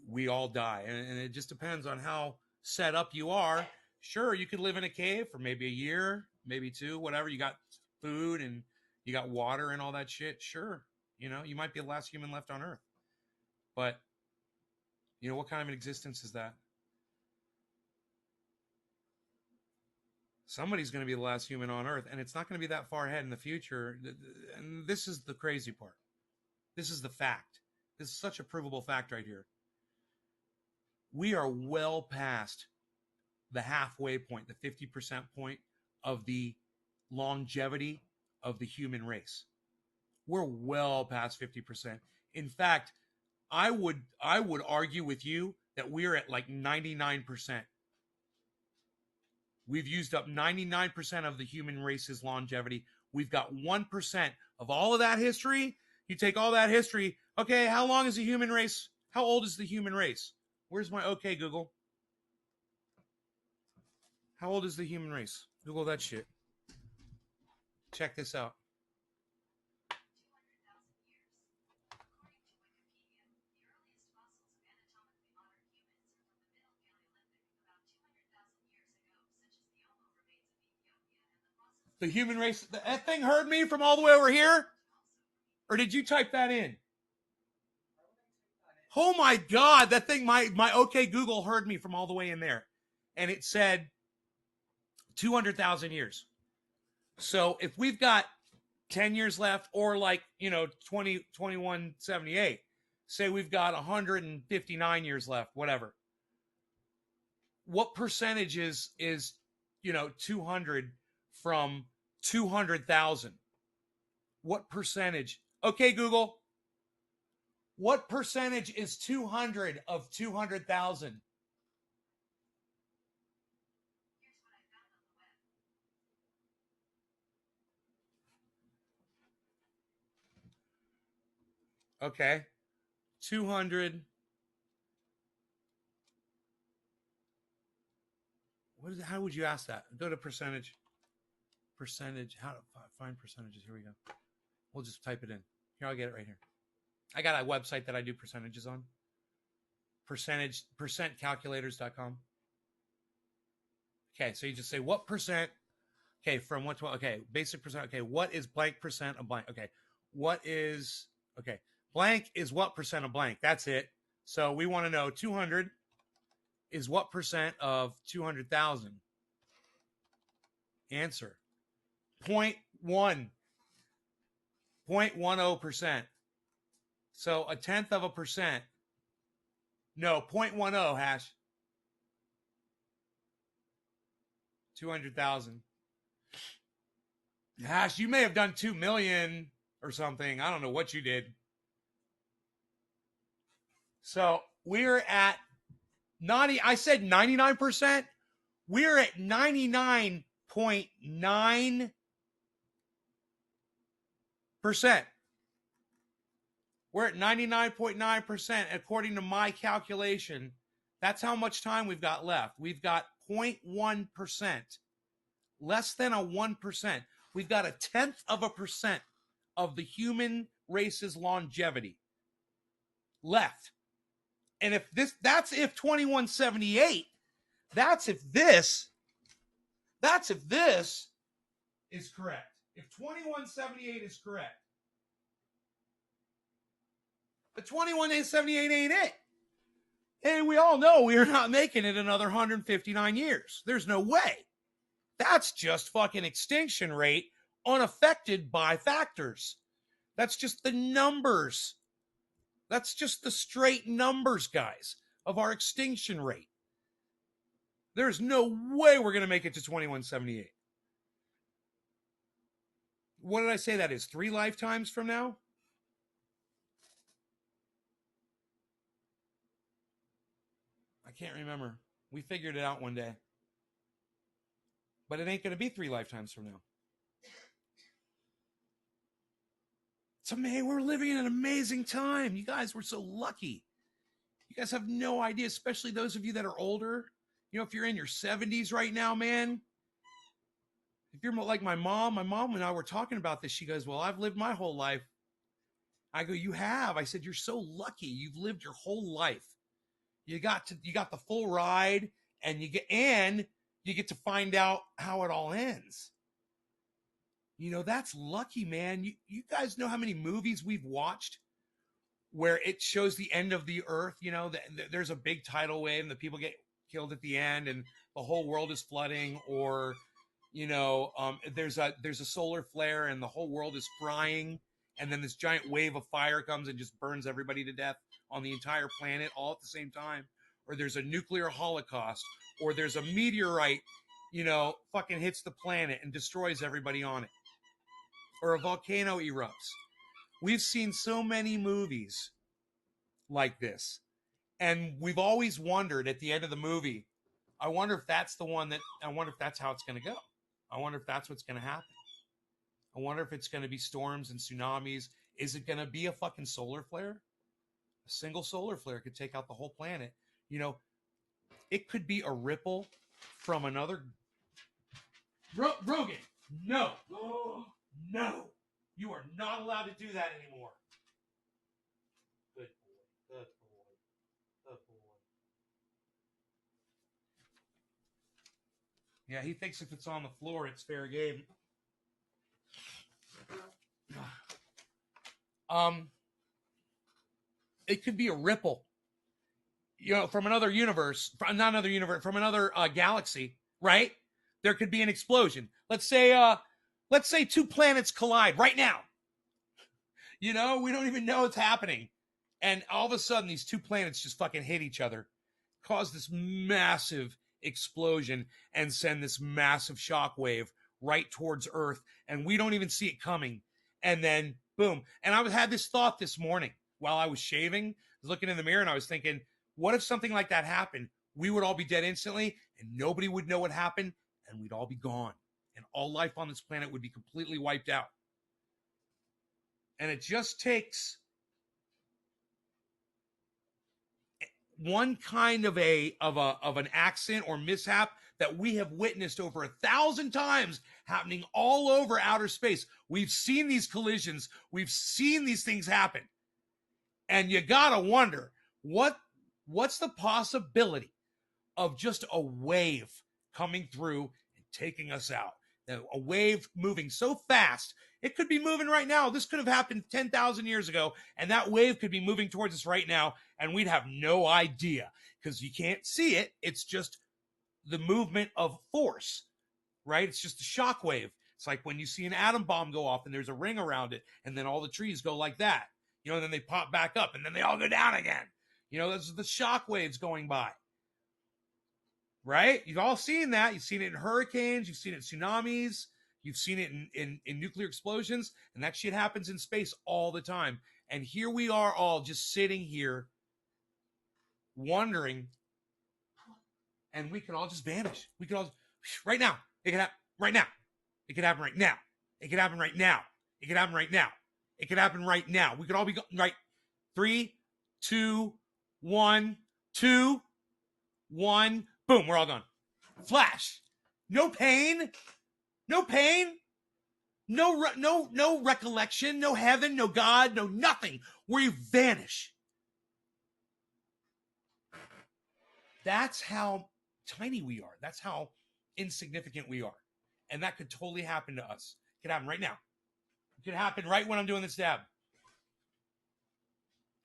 We all die. And it just depends on how set up you are. Sure, you could live in a cave for maybe a year, maybe 2, whatever. You got food and you got water and all that shit. Sure. You might be the last human left on Earth. But, what kind of an existence is that? Somebody's going to be the last human on Earth, and it's not going to be that far ahead in the future. And this is the crazy part. This is the fact. This is such a provable fact right here. We are well past the halfway point, the 50% point of the longevity of the human race. We're well past 50%. In fact, I would argue with you that we're at like 99%. We've used up 99% of the human race's longevity. We've got 1% of all of that history. You take all that history. Okay, how long is the human race? How old is the human race? Where's my okay, Google? How old is the human race? Google that shit. Check this out. The human race, that thing heard me from all the way over here? Or did you type that in? Oh my God, that thing, my okay Google heard me from all the way in there. And it said 200,000 years. So if we've got 10 years left, or like, 2178, say we've got 159 years left, whatever. What percentage is 200 from 200,000? What percentage? Okay, Google. What percentage is 200 of 200,000? Okay. 200. What is it? How would you ask that? Go to percentage. Percentage. How to find percentages. Here we go. We'll just type it in. Here, I'll get it right here. I got a website that I do percentages on. Percentcalculators.com. Okay, so you just say what percent. Okay, from what to okay, basic percent. Okay, what is blank percent of blank? Okay, what is okay? Blank is what percent of blank. That's it. So we want to know 200 is what percent of 200,000? Answer 0.10%. So a tenth of a percent. No, 0.10 hash. 200,000. Hash, you may have done 2 million or something. I don't know what you did. So we're at 90. I said 99%. We're at 99.9%. We're at 99.9% according to my calculation. That's how much time we've got left. We've got 0.1%, less than a 1%. We've got a tenth of a percent of the human race's longevity left. And if that's if 2178, that's if this is correct. If 2178 is correct. But 2178 ain't it. And we all know we're not making it another 159 years. There's no way. That's just fucking extinction rate unaffected by factors. That's just the numbers. That's just the straight numbers, guys, of our extinction rate. There's no way we're going to make it to 2178. What did I say that is? 3 lifetimes from now? I can't remember. We figured it out one day. But it ain't going to be 3 lifetimes from now. So, man, we're living in an amazing time. You guys, we're so lucky. You guys have no idea, especially those of you that are older. If you're in your 70s right now, man. If you're like my mom and I were talking about this. She goes, well, I've lived my whole life. I go, you have. I said, you're so lucky. You've lived your whole life. You got the full ride, and you get to find out how it all ends. That's lucky, man. You guys know how many movies we've watched where it shows the end of the earth. There's a big tidal wave and the people get killed at the end and the whole world is flooding, or there's a solar flare and the whole world is frying, and then this giant wave of fire comes and just burns everybody to death on the entire planet all at the same time. Or there's a nuclear holocaust, or there's a meteorite, fucking hits the planet and destroys everybody on it. Or a volcano erupts. We've seen so many movies like this. And we've always wondered at the end of the movie, I wonder if that's the one that, I wonder if that's how it's going to go. I wonder if that's what's going to happen. I wonder if it's going to be storms and tsunamis. Is it going to be a fucking solar flare? A single solar flare could take out the whole planet. You know, it could be a ripple from another. Rogan, no. No. You are not allowed to do that anymore. Good boy. Good boy. Good boy. Yeah, he thinks if it's on the floor, it's fair game. It could be a ripple, you know, from another universe, not another universe, from another galaxy, right? There could be an explosion. Let's say two planets collide right now. You know, we don't even know it's happening. And all of a sudden, these two planets just fucking hit each other, cause this massive explosion, and send this massive shockwave right towards Earth. And we don't even see it coming. And then, boom. And I had this thought this morning while I was shaving, looking in the mirror, and I was thinking, what if something like that happened? We would all be dead instantly, and nobody would know what happened, and we'd all be gone. And all life on this planet would be completely wiped out. And it just takes one kind of an accident or mishap that we have witnessed over 1,000 times happening all over outer space. We've seen these collisions. We've seen these things happen. And you gotta wonder, what's the possibility of just a wave coming through and taking us out? A wave moving so fast, it could be moving right now. This could have happened 10,000 years ago, and that wave could be moving towards us right now, and we'd have no idea because you can't see it. It's just the movement of force, right? It's just a shock wave. It's like when you see an atom bomb go off and there's a ring around it, and then all the trees go like that, you know, and then they pop back up, and then they all go down again. You know, those are the shock waves going by. Right? You've all seen that. You've seen it in hurricanes. You've seen it in tsunamis. You've seen it in nuclear explosions. And that shit happens in space all the time. And here we are all just sitting here wondering. And we could all just vanish. We could all, right now. It could happen right now. It could happen right now. It could happen right now. It could happen right now. It could happen right now. We could all be right. 3, 2, 1, 2, 1. Boom, we're all gone. Flash. No pain. No pain. No recollection. No heaven. No God. No nothing. We vanish. That's how tiny we are. That's how insignificant we are. And that could totally happen to us. It could happen right now. It could happen right when I'm doing this dab.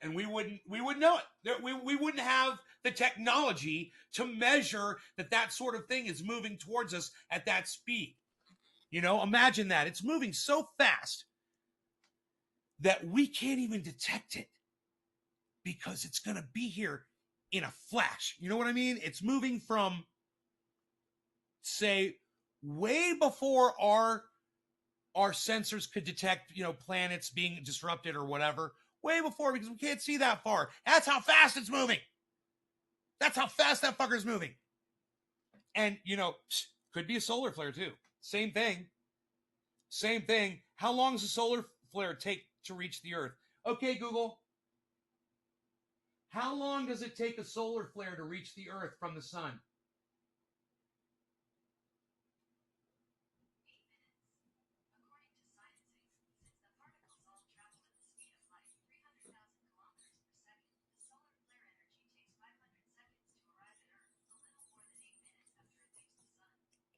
And we wouldn't know it. We wouldn't have the technology to measure that sort of thing is moving towards us at that speed. You know, imagine that. It's moving so fast that we can't even detect it because it's going to be here in a flash. You know what I mean? It's moving from, say, way before our sensors could detect, you know, planets being disrupted or whatever. Way before, because we can't see that far. That's how fast it's moving. That's how fast that fucker's moving. And, you know, could be a solar flare too. Same thing. Same thing. How long does a solar flare take to reach the Earth? Okay, Google. How long does it take a solar flare to reach the Earth from the sun?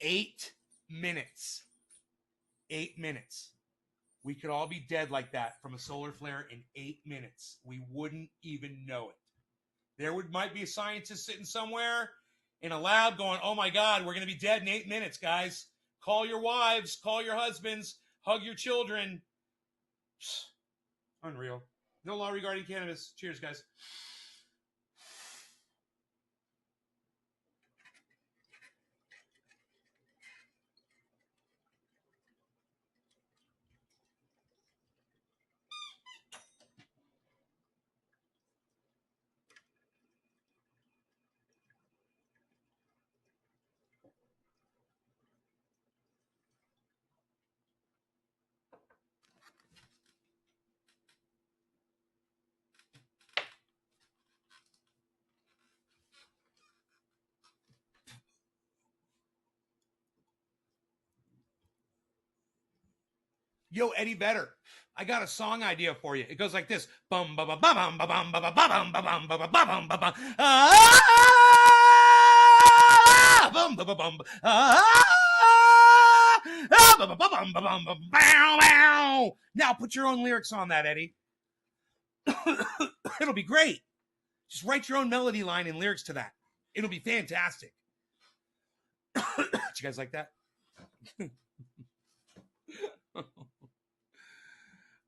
Eight minutes. 8 minutes. We could all be dead like that from a solar flare in 8 minutes. We wouldn't even know it. There might be a scientist sitting somewhere in a lab going, oh my God, we're going to be dead in 8 minutes, guys. Call your wives, call your husbands, hug your children. Unreal. No law regarding cannabis. Cheers, guys. Yo, Eddie Vedder, I got a song idea for you. It goes like this. Bum ba ba ba bum ba bum ba ba ba bum ba bum ba ba ba bum ba bum. Bum ba ba bum. Ba ba ba bum ba bum ba bow bow. Now put your own lyrics on that, Eddie. It'll be great. Just write your own melody line and lyrics to that. It'll be fantastic. Did you guys like that?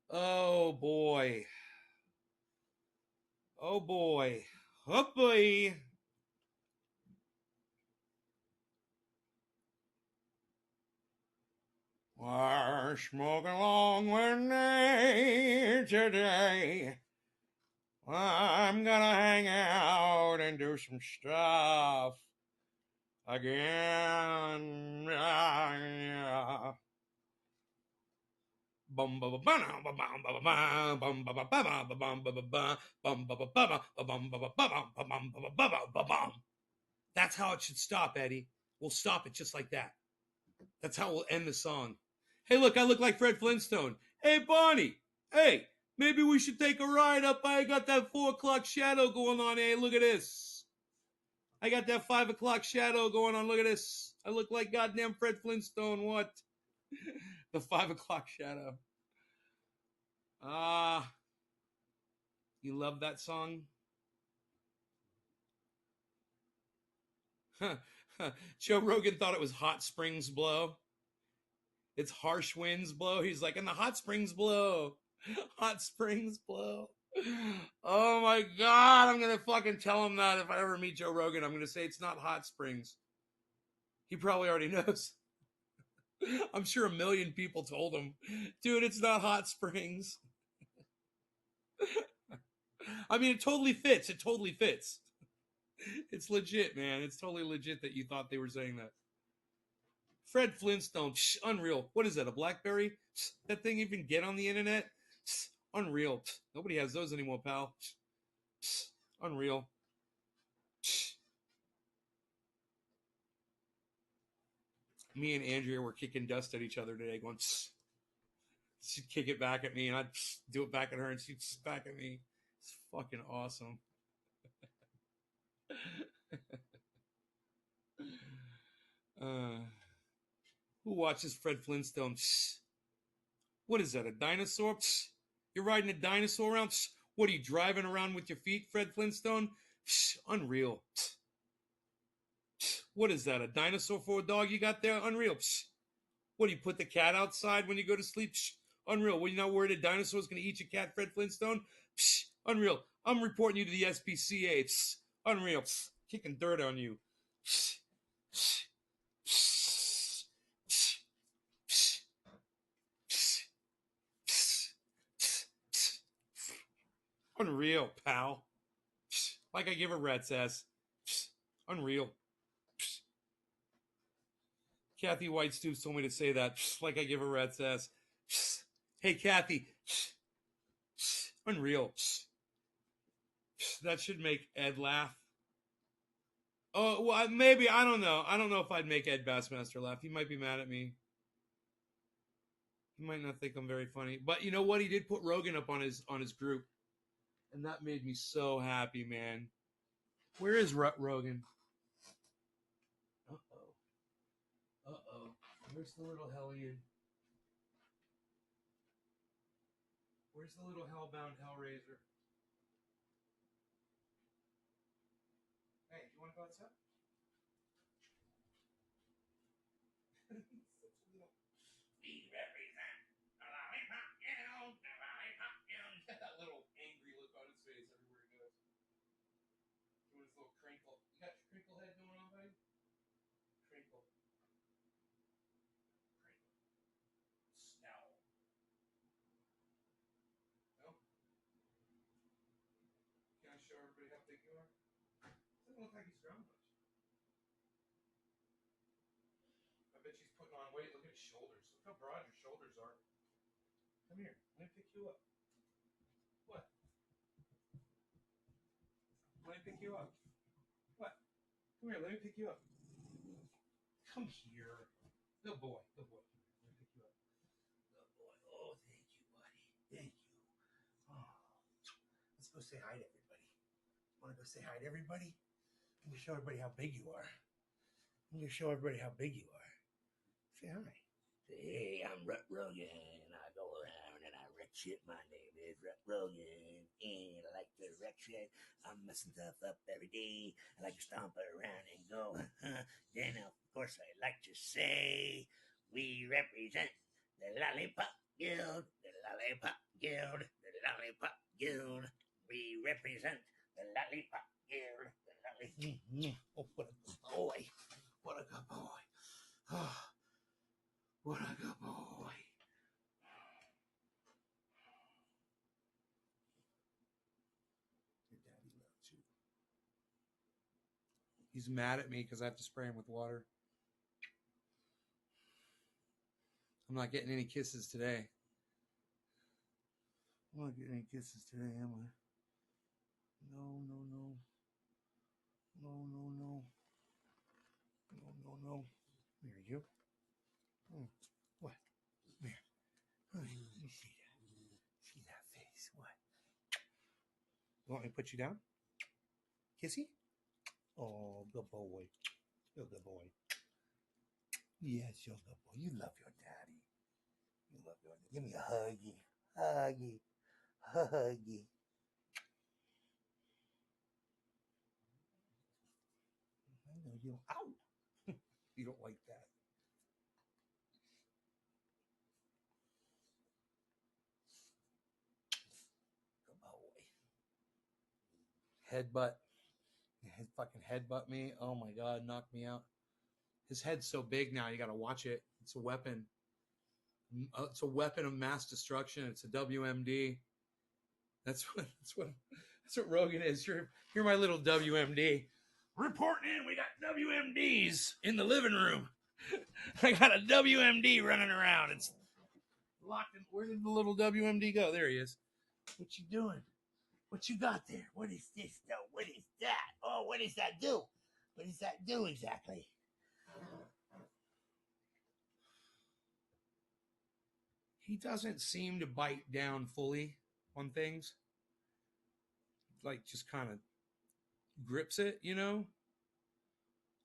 Oh boy. Oh boy. Oh boy. We're smoking along with me today. I'm gonna hang out and do some stuff again. Yeah. Bum ba ba ba ba ba ba ba bum ba ba ba ba ba bum ba ba ba bum ba ba ba ba bum ba ba ba ba bum ba ba ba ba bum. That's how it should stop, Eddie. We'll stop it just like that. That's how we'll end the song. Hey, look, I look like Fred Flintstone. Hey, Barney. Hey, maybe we should take a ride up. I got that 4 o'clock shadow going on. Hey, look at this. I got that 5 o'clock shadow going on. Look at this. I look like goddamn Fred Flintstone. What? The 5 o'clock shadow. Ah, you love that song? Joe Rogan thought it was Hot Springs Blow. It's Harsh Winds Blow. He's like, and the Hot Springs Blow. Hot Springs Blow. Oh my God. I'm going to fucking tell him that if I ever meet Joe Rogan. I'm going to say it's not Hot Springs. He probably already knows. I'm sure a million people told him, dude, it's not Hot Springs. I mean, it totally fits. It totally fits. It's legit, man. It's totally legit that you thought they were saying that. Fred Flintstone, unreal. What is that, a BlackBerry? That thing even get on the internet? Unreal. Nobody has those anymore, pal. Unreal. Me and Andrea were kicking dust at each other today, going, she'd kick it back at me, and I'd do it back at her, and she'd back at me. It's fucking awesome. Who watches Fred Flintstone? What is that, a dinosaur? You're riding a dinosaur around? What are you driving around with your feet, Fred Flintstone? Unreal. What is that, a dinosaur for a dog you got there? Unreal. What do you put the cat outside when you go to sleep? Unreal. Well, you're not worried a dinosaur's going to eat your cat, Fred Flintstone? Unreal. I'm reporting you to the SPCA. Unreal. Kicking dirt on you. Unreal, pal. Like I give a rat's ass. Unreal. Kathy White Stoops told me to say that. Like I give a rat's ass. Hey, Kathy. Unreal. That should make Ed laugh. Oh, well, maybe. I don't know. I don't know if I'd make Ed Bassmaster laugh. He might be mad at me. He might not think I'm very funny. But you know what? He did put Rogan up on his group. And that made me so happy, man. Where is Rogan? Uh-oh. Uh-oh. Where's the little hellion? Where's the little hellbound Hellraiser? Hey, you want to go outside? That little angry look on his face everywhere he goes. Doing his little crinkle. You got your crinkle head going on, buddy? Crinkle. Snow. No? Can I show everybody how big you are? Doesn't look like he's grown much. I bet she's putting on weight. Look at his shoulders. Look how broad your shoulders are. Come here. Let me pick you up. What? Let me pick you up. What? Come here. Let me pick you up. Come here. Good boy. Good boy. Let me pick you up. Good boy. say hi to everybody? Want to go say hi to everybody? I'm going to show everybody how big you are. I'm going to show everybody how big you are. Say hi. Say, hey, I'm Rut Rogan. I go around and I wreck shit. My name is Rut Rogan. And I like to wreck shit. I'm messing stuff up every day. I like to stomp around and go. Then, of course, I like to say we represent the Lollipop Guild. The Lollipop Guild. The Lollipop Guild. We represent the Lollipop Guild. The Lollipop. Oh, what a good boy. What a good boy. Oh, what a good boy. Your daddy loves you. He's mad at me because I have to spray him with water. I'm not getting any kisses today. I'm not getting any kisses today, am I? No, no, no. No, no, no. No, no, no. Here you. Oh, what? Here. Oh, you see that? See that face? What? You want me to put you down? Kissy? Oh, good boy. You're a good boy. Yes, you're a good boy. You love your daddy. You love your daddy. Give me a huggy. Huggy. Huggy. I know you don't. Ow! You don't like that. Good boy. Headbutt. His fucking headbutt me. Oh my god, knocked me out. His head's so big now, you gotta watch it. It's a weapon. It's a weapon of mass destruction. It's a WMD. That's what Rogan is. You're my little WMD. Reporting in, we got WMDs in the living room. I got a WMD running around. It's locked in. Where did the little WMD go? There he is. What you doing? What you got there? What is this though? What is that? Oh, what does that do? What does that do exactly? He doesn't seem to bite down fully on things. Like just kind of grips it, you know?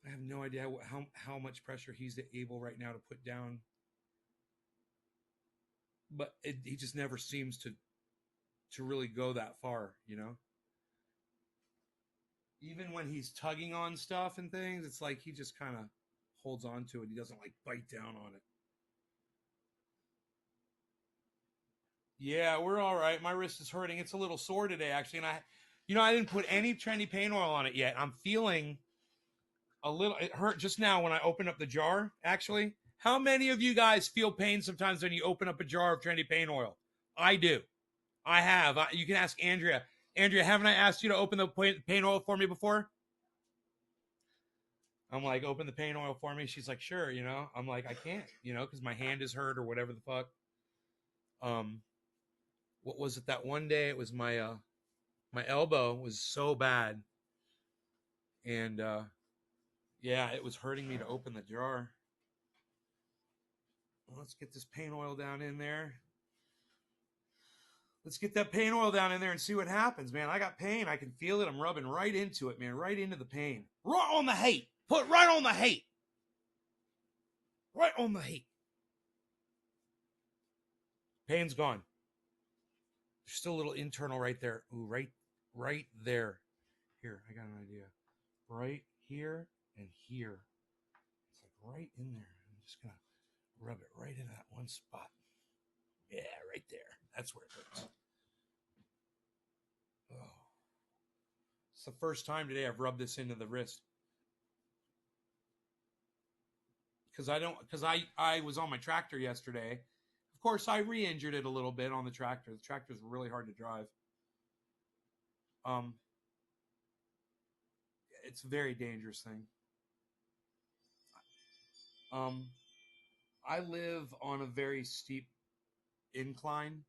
I have no idea how much pressure he's able right now to put down. But he just never seems to really go that far, you know? Even when he's tugging on stuff and things, it's like he just kind of holds on to it. He doesn't like bite down on it. Yeah, we're all right. My wrist is hurting. It's a little sore today, actually. And I didn't put any trendy pain oil on it yet. I'm feeling a little, it hurt just now when I opened up the jar, actually. How many of you guys feel pain sometimes when you open up a jar of trendy pain oil? I do. I have. You can ask Andrea. Andrea, haven't I asked you to open the pain oil for me before? I'm like, open the pain oil for me. She's like, sure, you know. I'm like, I can't, you know, because my hand is hurt or whatever the fuck. What was it that one day? It was my elbow was so bad, and yeah, it was hurting me to open the jar. Well, let's get this pain oil down in there. Let's get that pain oil down in there and see what happens, man. I got pain. I can feel it. I'm rubbing right into it, man. Right into the pain. Right on the hate. Put right on the hate. Right on the hate. Pain's gone. There's still a little internal right there. Ooh, right there. Here, I got an idea. Right here and here. It's like right in there. I'm just going to rub it right in that one spot. Yeah, right there. That's where it hurts. Oh. It's the first time today I've rubbed this into the wrist. Because I was on my tractor yesterday. Of course, I re-injured it a little bit on the tractor. The tractor's really hard to drive. It's a very dangerous thing. I live on a very steep incline,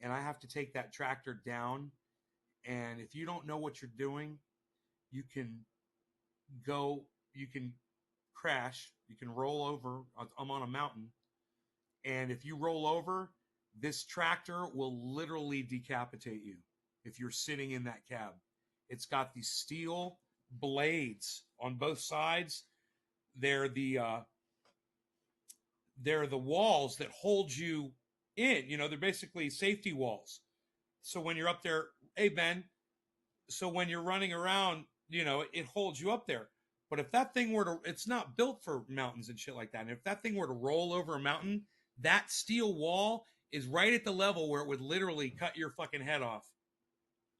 and I have to take that tractor down. And if you don't know what you're doing, you can crash, you can roll over. I'm on a mountain, and if you roll over, this tractor will literally decapitate you. if you're sitting in that cab. It's got these steel blades on both sides. They're the walls that hold you in. You know, they're basically safety walls. So when you're up there, hey Ben, so when you're running around, you know, it holds you up there. But if that thing were to, it's not built for mountains and shit like that. And if that thing were to roll over a mountain, that steel wall is right at the level where it would literally cut your fucking head off.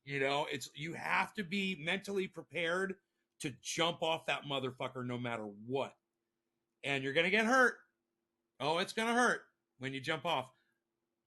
You know, it's, you have to be mentally prepared to jump off that motherfucker no matter what. And you're going to get hurt. Oh, it's going to hurt when you jump off.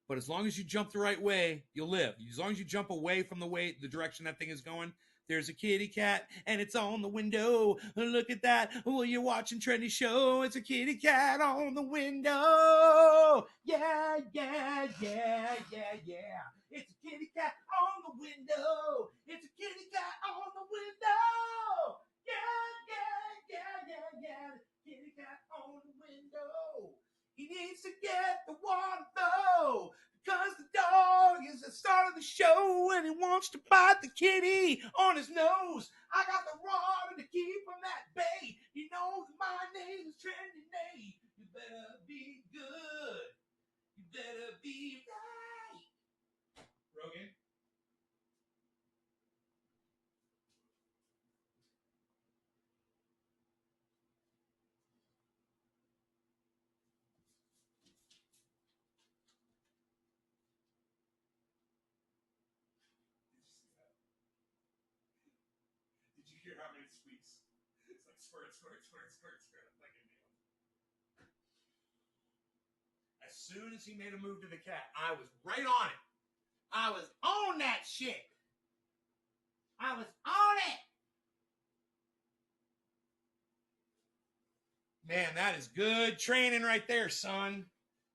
But as long as you jump the right way, you'll live. As long as you jump away from the direction that thing is going, there's a kitty cat and it's on the window. Look at that. Well, you're watching Trendy Show. It's a kitty cat on the window. Yeah, yeah, yeah, yeah, yeah. It's a kitty cat on the window. It's a kitty cat on the window. Yeah, yeah, yeah, yeah, yeah. Kitty cat on the window. He needs to get the water though, because the dog is the star of the show and he wants to bite the kitty on his nose. I got the water to keep him at bay. He knows my name is Trendy Nate. You better be good. You better be right. Rogan? Did you hear how many squeaks? It's like squirt, squirt, squirt, squirt, squirt, like a nail. As soon as he made a move to the cat, I was right on it. I was on that shit. I was on it. Man, that is good training right there, son.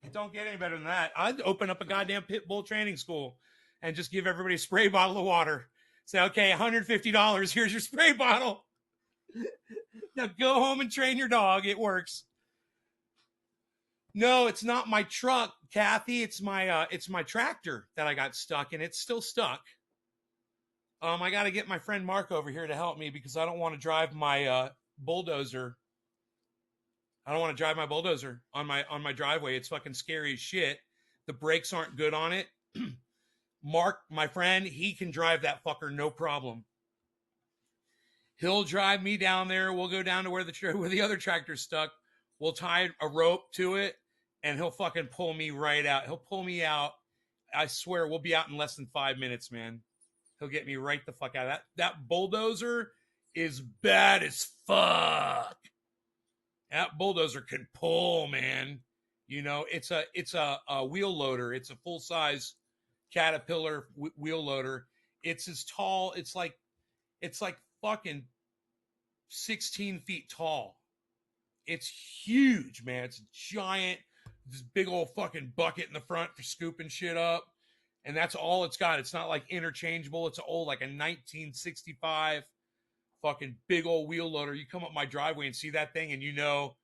It don't get any better than that. I'd open up a goddamn pit bull training school and just give everybody a spray bottle of water. Say, okay, $150. Here's your spray bottle. Now go home and train your dog. It works. No, it's not my truck, Kathy. It's my tractor that I got stuck in. It's still stuck. I got to get my friend Mark over here to help me because I don't want to drive my bulldozer. I don't want to drive my bulldozer on my driveway. It's fucking scary as shit. The brakes aren't good on it. Mark, my friend, he can drive that fucker no problem. He'll drive me down there. We'll go down to where the other tractor's stuck. We'll tie a rope to it, and he'll fucking pull me right out. He'll pull me out. I swear, we'll be out in less than 5 minutes, man. He'll get me right the fuck out of that. That bulldozer is bad as fuck. That bulldozer can pull, man. You know, it's a wheel loader. It's a full size Caterpillar wheel loader. It's as tall. It's like fucking 16 feet tall. It's huge, man. It's giant. This big old fucking bucket in the front for scooping shit up. And that's all it's got. It's not like interchangeable. It's old, like a 1965 fucking big old wheel loader. You come up my driveway and see that thing, and you know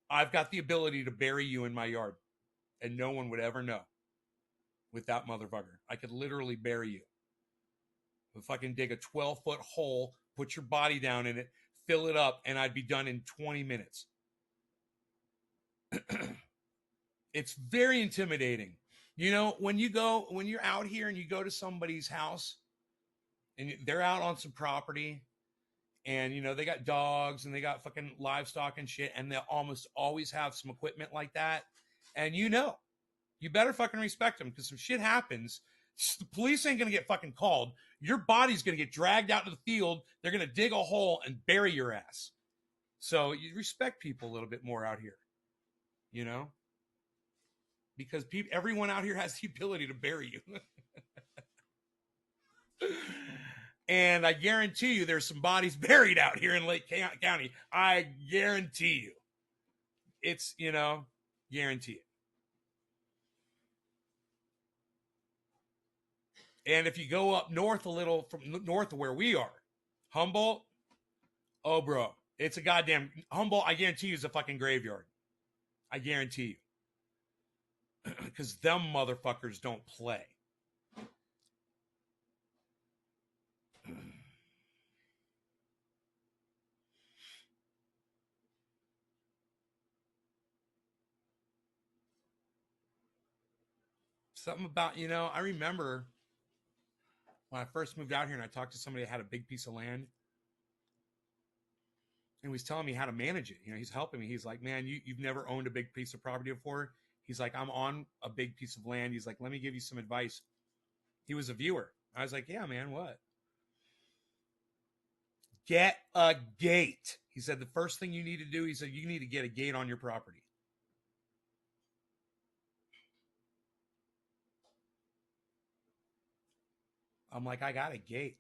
I've got the ability to bury you in my yard, and no one would ever know. With that motherfucker, I could literally bury you. If I can dig a 12-foot hole, put your body down in it, fill it up, and I'd be done in 20 minutes. It's very intimidating. You know, when you're out here and you go to somebody's house and they're out on some property and, you know, they got dogs and they got fucking livestock and shit, and they'll almost always have some equipment like that. And you know, you better fucking respect them because some shit happens. The police ain't going to get fucking called. Your body's going to get dragged out to the field. They're going to dig a hole and bury your ass. So you respect people a little bit more out here, you know, because everyone out here has the ability to bury you. And I guarantee you there's some bodies buried out here in Lake County. I guarantee you. It's, you know, guarantee it. And if you go up north a little from north of where we are, Humboldt, oh, bro, it's a goddamn Humboldt. I guarantee you is a fucking graveyard. I guarantee you. Because them motherfuckers don't play. Something about, I remember when I first moved out here and I talked to somebody that had a big piece of land and he was telling me how to manage it. He's helping me. He's like, man, you've never owned a big piece of property before. He's like, I'm on a big piece of land. He's like, let me give you some advice. He was a viewer. I was like, yeah, man, what? Get a gate. He said, the first thing you need to do, he said, you need to get a gate on your property. I'm like, I got a gate.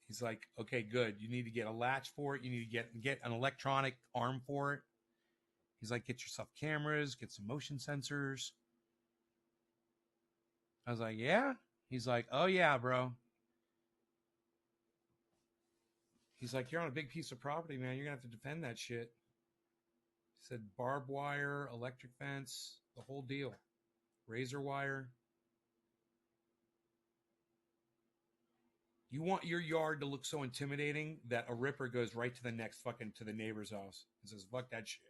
He's like, okay, good. You need to get a latch for it. You need to get an electronic arm for it. He's like, get yourself cameras, get some motion sensors. I was like, yeah. He's like, oh yeah, bro. He's like, you're on a big piece of property, man. You're gonna have to defend that shit. He said barbed wire, electric fence, the whole deal. Razor wire. You want your yard to look so intimidating that a ripper goes right to the next fucking to the neighbor's house and says, fuck that shit.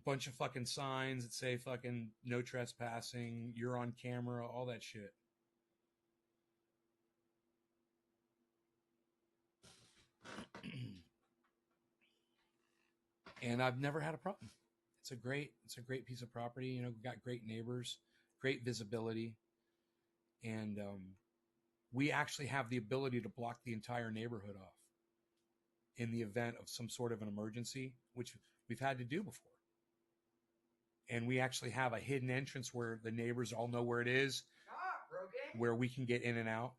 Bunch of fucking signs that say fucking no trespassing, you're on camera, all that shit. And I've never had a problem. It's a great piece of property. Got great neighbors, great visibility, and we actually have the ability to block the entire neighborhood off in the event of some sort of an emergency, which we've had to do before. And we actually have a hidden entrance where the neighbors all know where it is, where we can get in and out.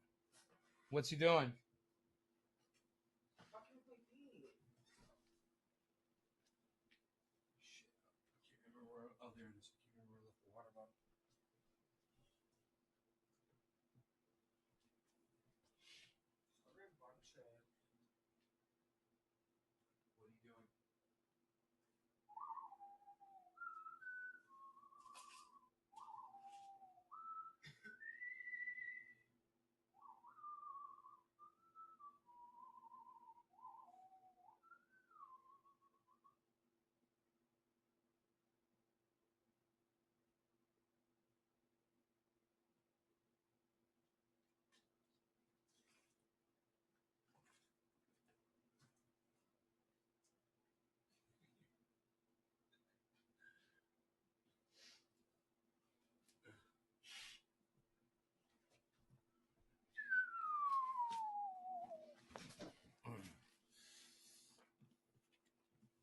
What's he doing? Oh, there it is. I can't remember where I left the water bottle. What are you doing?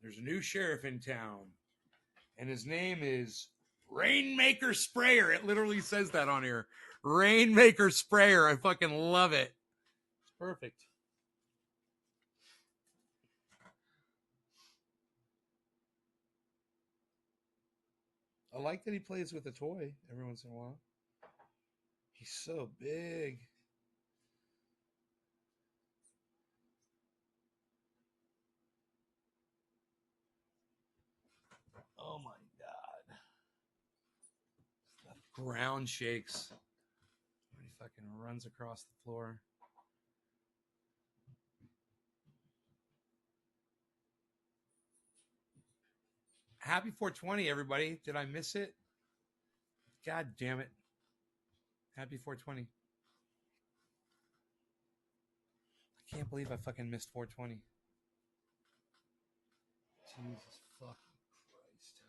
There's a new sheriff in town, and his name is Rainmaker Sprayer. It literally says that on here. Rainmaker Sprayer. I fucking love it. It's perfect. I like that he plays with a toy every once in a while. He's so big. Oh my God. The ground shakes. He fucking runs across the floor. Happy 420, everybody. Did I miss it? God damn it. Happy 420. I can't believe I fucking missed 420. Jesus fucking Christ.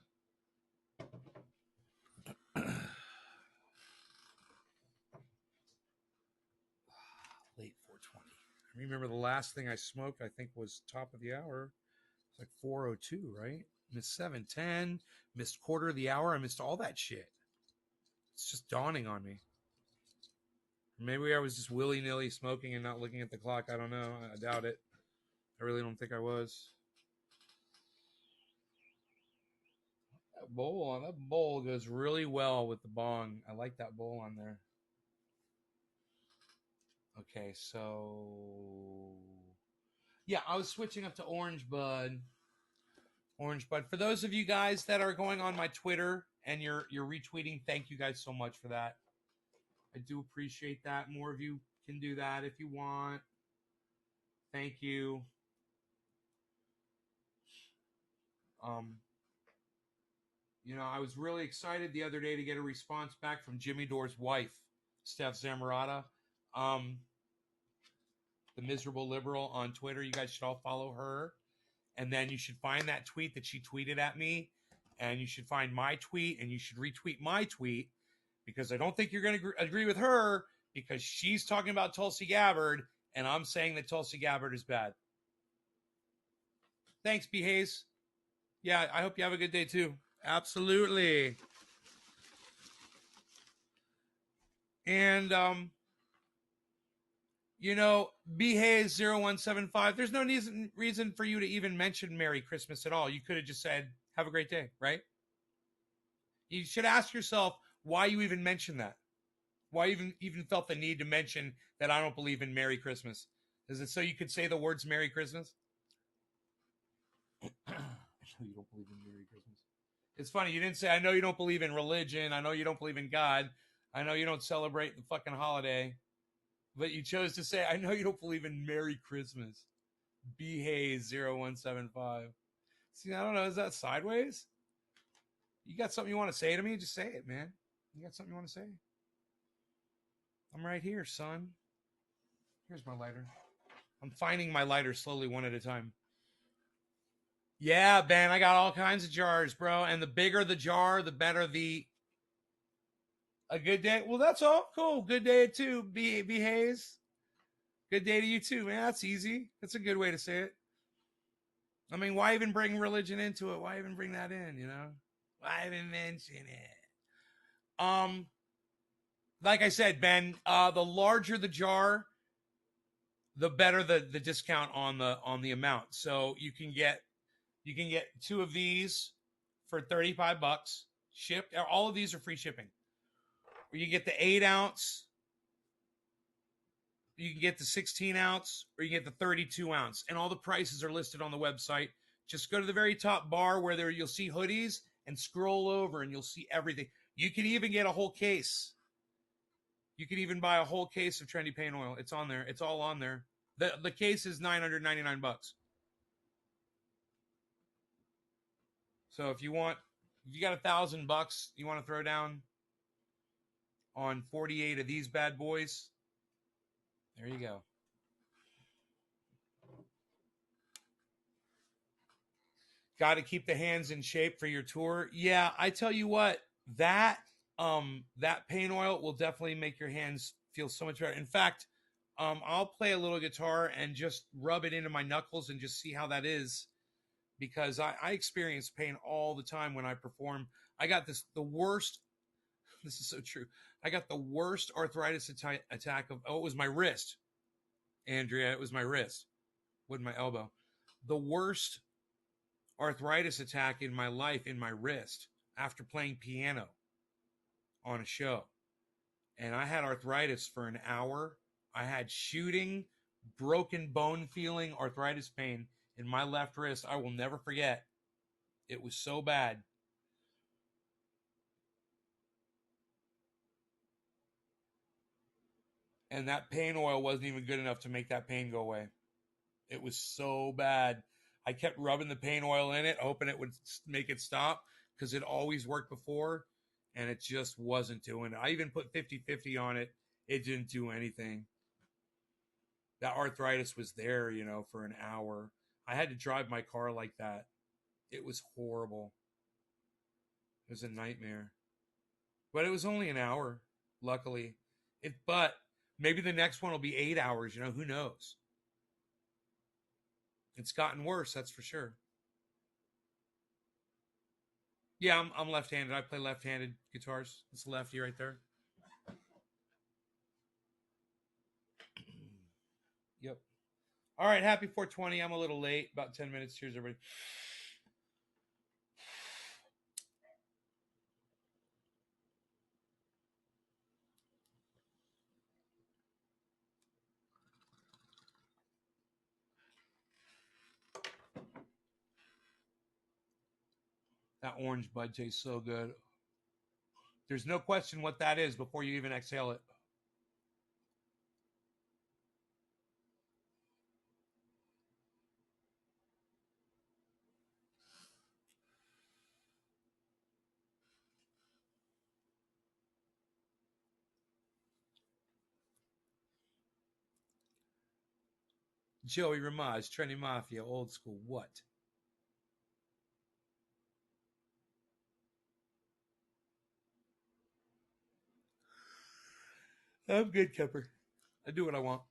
Late 420. I remember the last thing I smoked, I think, was top of the hour. It's like 4:02, right? Missed 7:10, missed quarter of the hour. I missed all that shit. It's just dawning on me. Maybe I was just willy-nilly smoking and not looking at the clock. I don't know. I doubt it. I really don't think I was. That bowl goes really well with the bong. I like that bowl on there. Okay, so yeah, I was switching up to Orange Bud. Orange Bud. For those of you guys that are going on my Twitter and you're retweeting, thank you guys so much for that. I do appreciate that. More of you can do that if you want. Thank you. You know, I was really excited the other day to get a response back from Jimmy Dore's wife, Steph Zamarata, the miserable liberal on Twitter. You guys should all follow her. And then you should find that tweet that she tweeted at me. And you should find my tweet and you should retweet my tweet because I don't think you're going to agree with her because she's talking about Tulsi Gabbard and I'm saying that Tulsi Gabbard is bad. Thanks, B. Hayes. Yeah, I hope you have a good day too. Absolutely. And, you know, B. Hayes 0175, there's no reason for you to even mention Merry Christmas at all. You could have just said, have a great day, right? You should ask yourself why you even mentioned that. Why even felt the need to mention that I don't believe in Merry Christmas? Is it so you could say the words Merry Christmas? I know you don't believe in Merry Christmas. It's funny, you didn't say, I know you don't believe in religion. I know you don't believe in God. I know you don't celebrate the fucking holiday. But you chose to say, I know you don't believe in Merry Christmas. B. Hayes 0175. See, I don't know. Is that sideways? You got something you want to say to me? Just say it, man. You got something you want to say? I'm right here, son. Here's my lighter. I'm finding my lighter slowly one at a time. Yeah, Ben, I got all kinds of jars, bro. And the bigger the jar, the better the... A good day? Well, that's all. Cool. Good day too, B. Hayes. Good day to you too, man. That's easy. That's a good way to say it. I mean, why even bring religion into it? Why even bring that in, you know? Why even mention it? Like I said, Ben, the larger the jar, the better the discount on the amount. So you can get two of these for $35 shipped. All of these are free shipping. Or you get the 8-ounce, you can get the 16-ounce, or you get the 32-ounce. And all the prices are listed on the website. Just go to the very top bar where you'll see hoodies and scroll over and you'll see everything. You can even get a whole case. You can even buy a whole case of Trendy Pain Oil. It's on there. It's all on there. The case is $999. So if you got $1,000, you want to throw down on 48 of these bad boys, there you go. Got to keep the hands in shape for your tour. Yeah, I tell you what, that pain oil will definitely make your hands feel so much better. In fact, I'll play a little guitar and just rub it into my knuckles and just see how that is, because I experience pain all the time when I perform. I got the worst. This is so true. I got the worst arthritis attack of, it was my wrist, Andrea. It was my wrist, with my elbow. The worst arthritis attack in my life in my wrist after playing piano on a show. And I had arthritis for an hour. I had shooting, broken bone feeling, arthritis pain in my left wrist. I will never forget. It was so bad. And that pain oil wasn't even good enough to make that pain go away. It was so bad. I kept rubbing the pain oil in it, hoping it would make it stop, because it always worked before, and it just wasn't doing it. I even put 50-50 on it. It didn't do anything. That arthritis was there, for an hour. I had to drive my car like that. It was horrible. It was a nightmare. But it was only an hour, luckily. But maybe the next one will be 8 hours, who knows? It's gotten worse, that's for sure. Yeah, I'm left-handed. I play left-handed guitars. It's lefty right there. Yep. All right, happy 420. I'm a little late, about 10 minutes. Cheers, everybody. That orange bud tastes so good. There's no question what that is before you even exhale it. Joey Ramaz, Trendy Mafia, old school. What? I'm good, Kemper. I do what I want.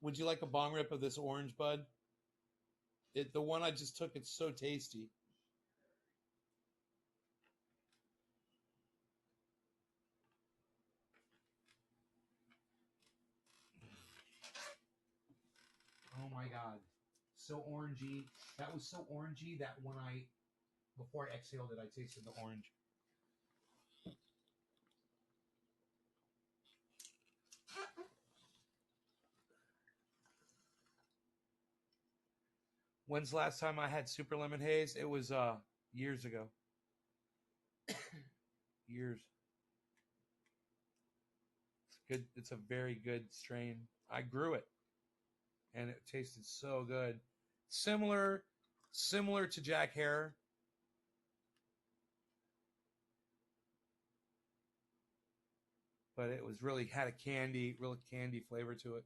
Would you like a bong rip of this orange, bud? The one I just took, it's so tasty. Oh my God. So orangey. That was so orangey that when before I exhaled it, I tasted the orange. When's the last time I had super lemon haze? It was years ago. Years. It's good. It's a very good strain. I grew it, and it tasted so good. Similar to Jack Hare. But it was really had a real candy flavor to it.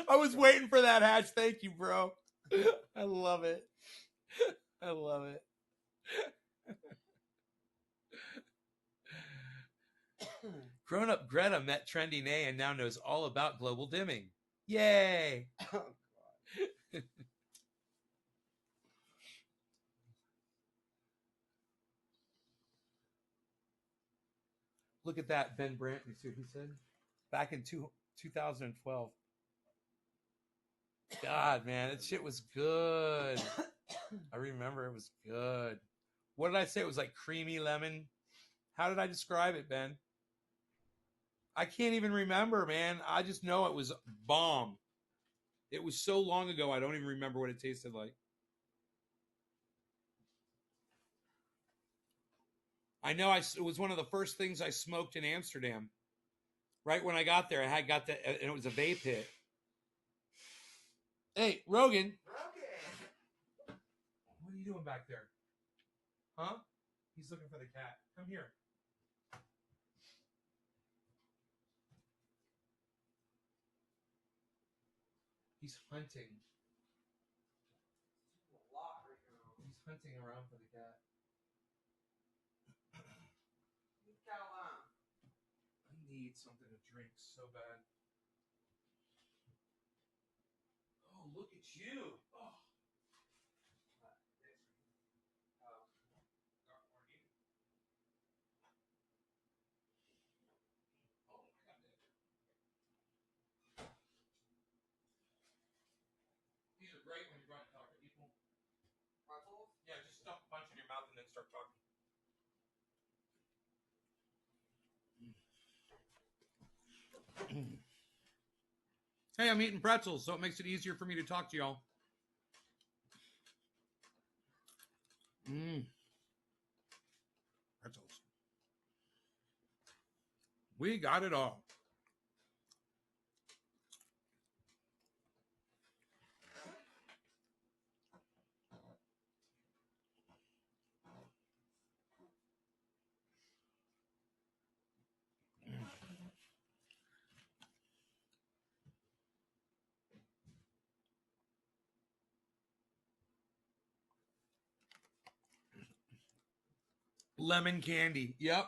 I was waiting for that, Hatch. Thank you, bro. I love it. I love it. Grown up Greta met Trendy Nay and now knows all about global dimming. Yay! Oh, God. Look at that, Ben Brandt. You see what he said? Back in 2012. God, man, that shit was good. I remember it was good. What did I say? It was like creamy lemon. How did I describe it, Ben? I can't even remember, man. I just know it was bomb. It was so long ago, I don't even remember what it tasted like. I know it was one of the first things I smoked in Amsterdam. Right when I got there, I got that, and it was a vape hit. Hey, Rogan. What are you doing back there? Huh? He's looking for the cat. Come here. He's hunting. He's hunting around for the cat. I need something to drink so bad. Oh, look at you. Oh. These are great when you're trying to talk to people. Pretzels? Yeah, just stuff a bunch in your mouth and then start talking. Hey, I'm eating pretzels, so it makes it easier for me to talk to y'all. Pretzels. We got it all. Lemon candy. Yep.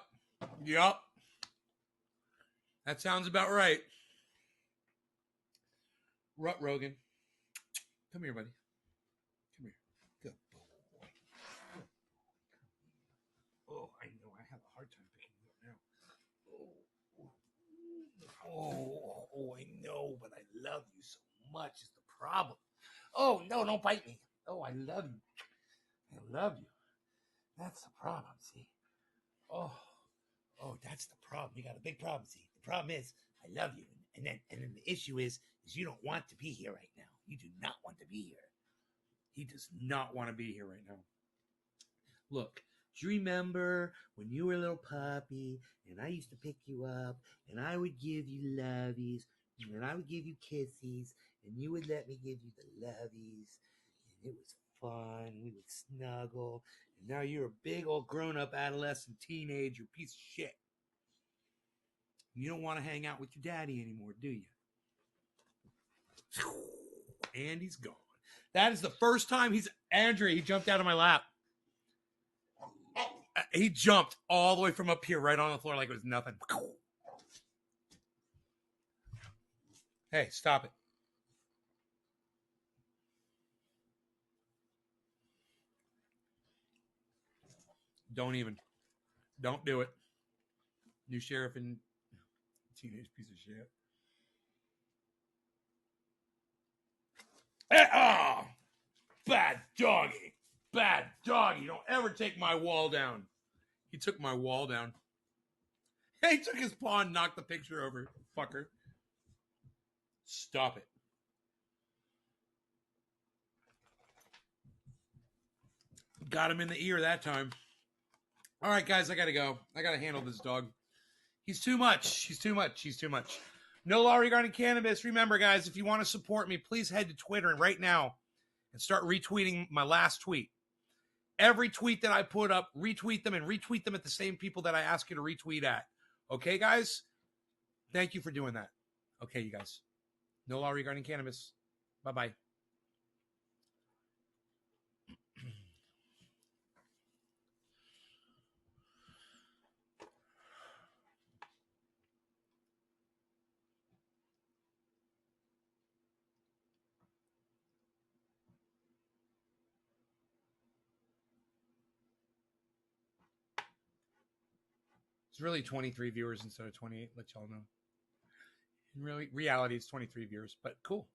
That sounds about right. Rogan. Come here, buddy. Come here. Good boy. Oh, I know. I have a hard time picking you up now. I know, but I love you so much is the problem. Oh, no, don't bite me. Oh, I love you. I love you. That's the problem, see? Oh, that's the problem. You got a big problem, see? The problem is I love you. And then the issue is you don't want to be here right now. You do not want to be here. He does not want to be here right now. Look, do you remember when you were a little puppy and I used to pick you up and I would give you lovies and I would give you kissies and you would let me give you the lovies and it was fun. We would snuggle. And now you're a big old grown-up adolescent teenager piece of shit. You don't want to hang out with your daddy anymore, do you? And he's gone. That is the first time Andrea, he jumped out of my lap. He jumped all the way from up here right on the floor like it was nothing. Hey, stop it. Don't do it. New sheriff and teenage piece of shit. Hey, oh, bad doggy. Bad doggy. Don't ever take my wall down. He took my wall down. He took his paw and knocked the picture over. Fucker. Stop it. Got him in the ear that time. All right, guys, I got to go. I got to handle this dog. He's too much. He's too much. He's too much. No law regarding cannabis. Remember, guys, if you want to support me, please head to Twitter right now and start retweeting my last tweet. Every tweet that I put up, retweet them and retweet them at the same people that I ask you to retweet at. Okay, guys? Thank you for doing that. Okay, you guys. No law regarding cannabis. Bye-bye. It's really 23 viewers instead of 28. Let y'all know. In reality, it's 23 viewers, but cool.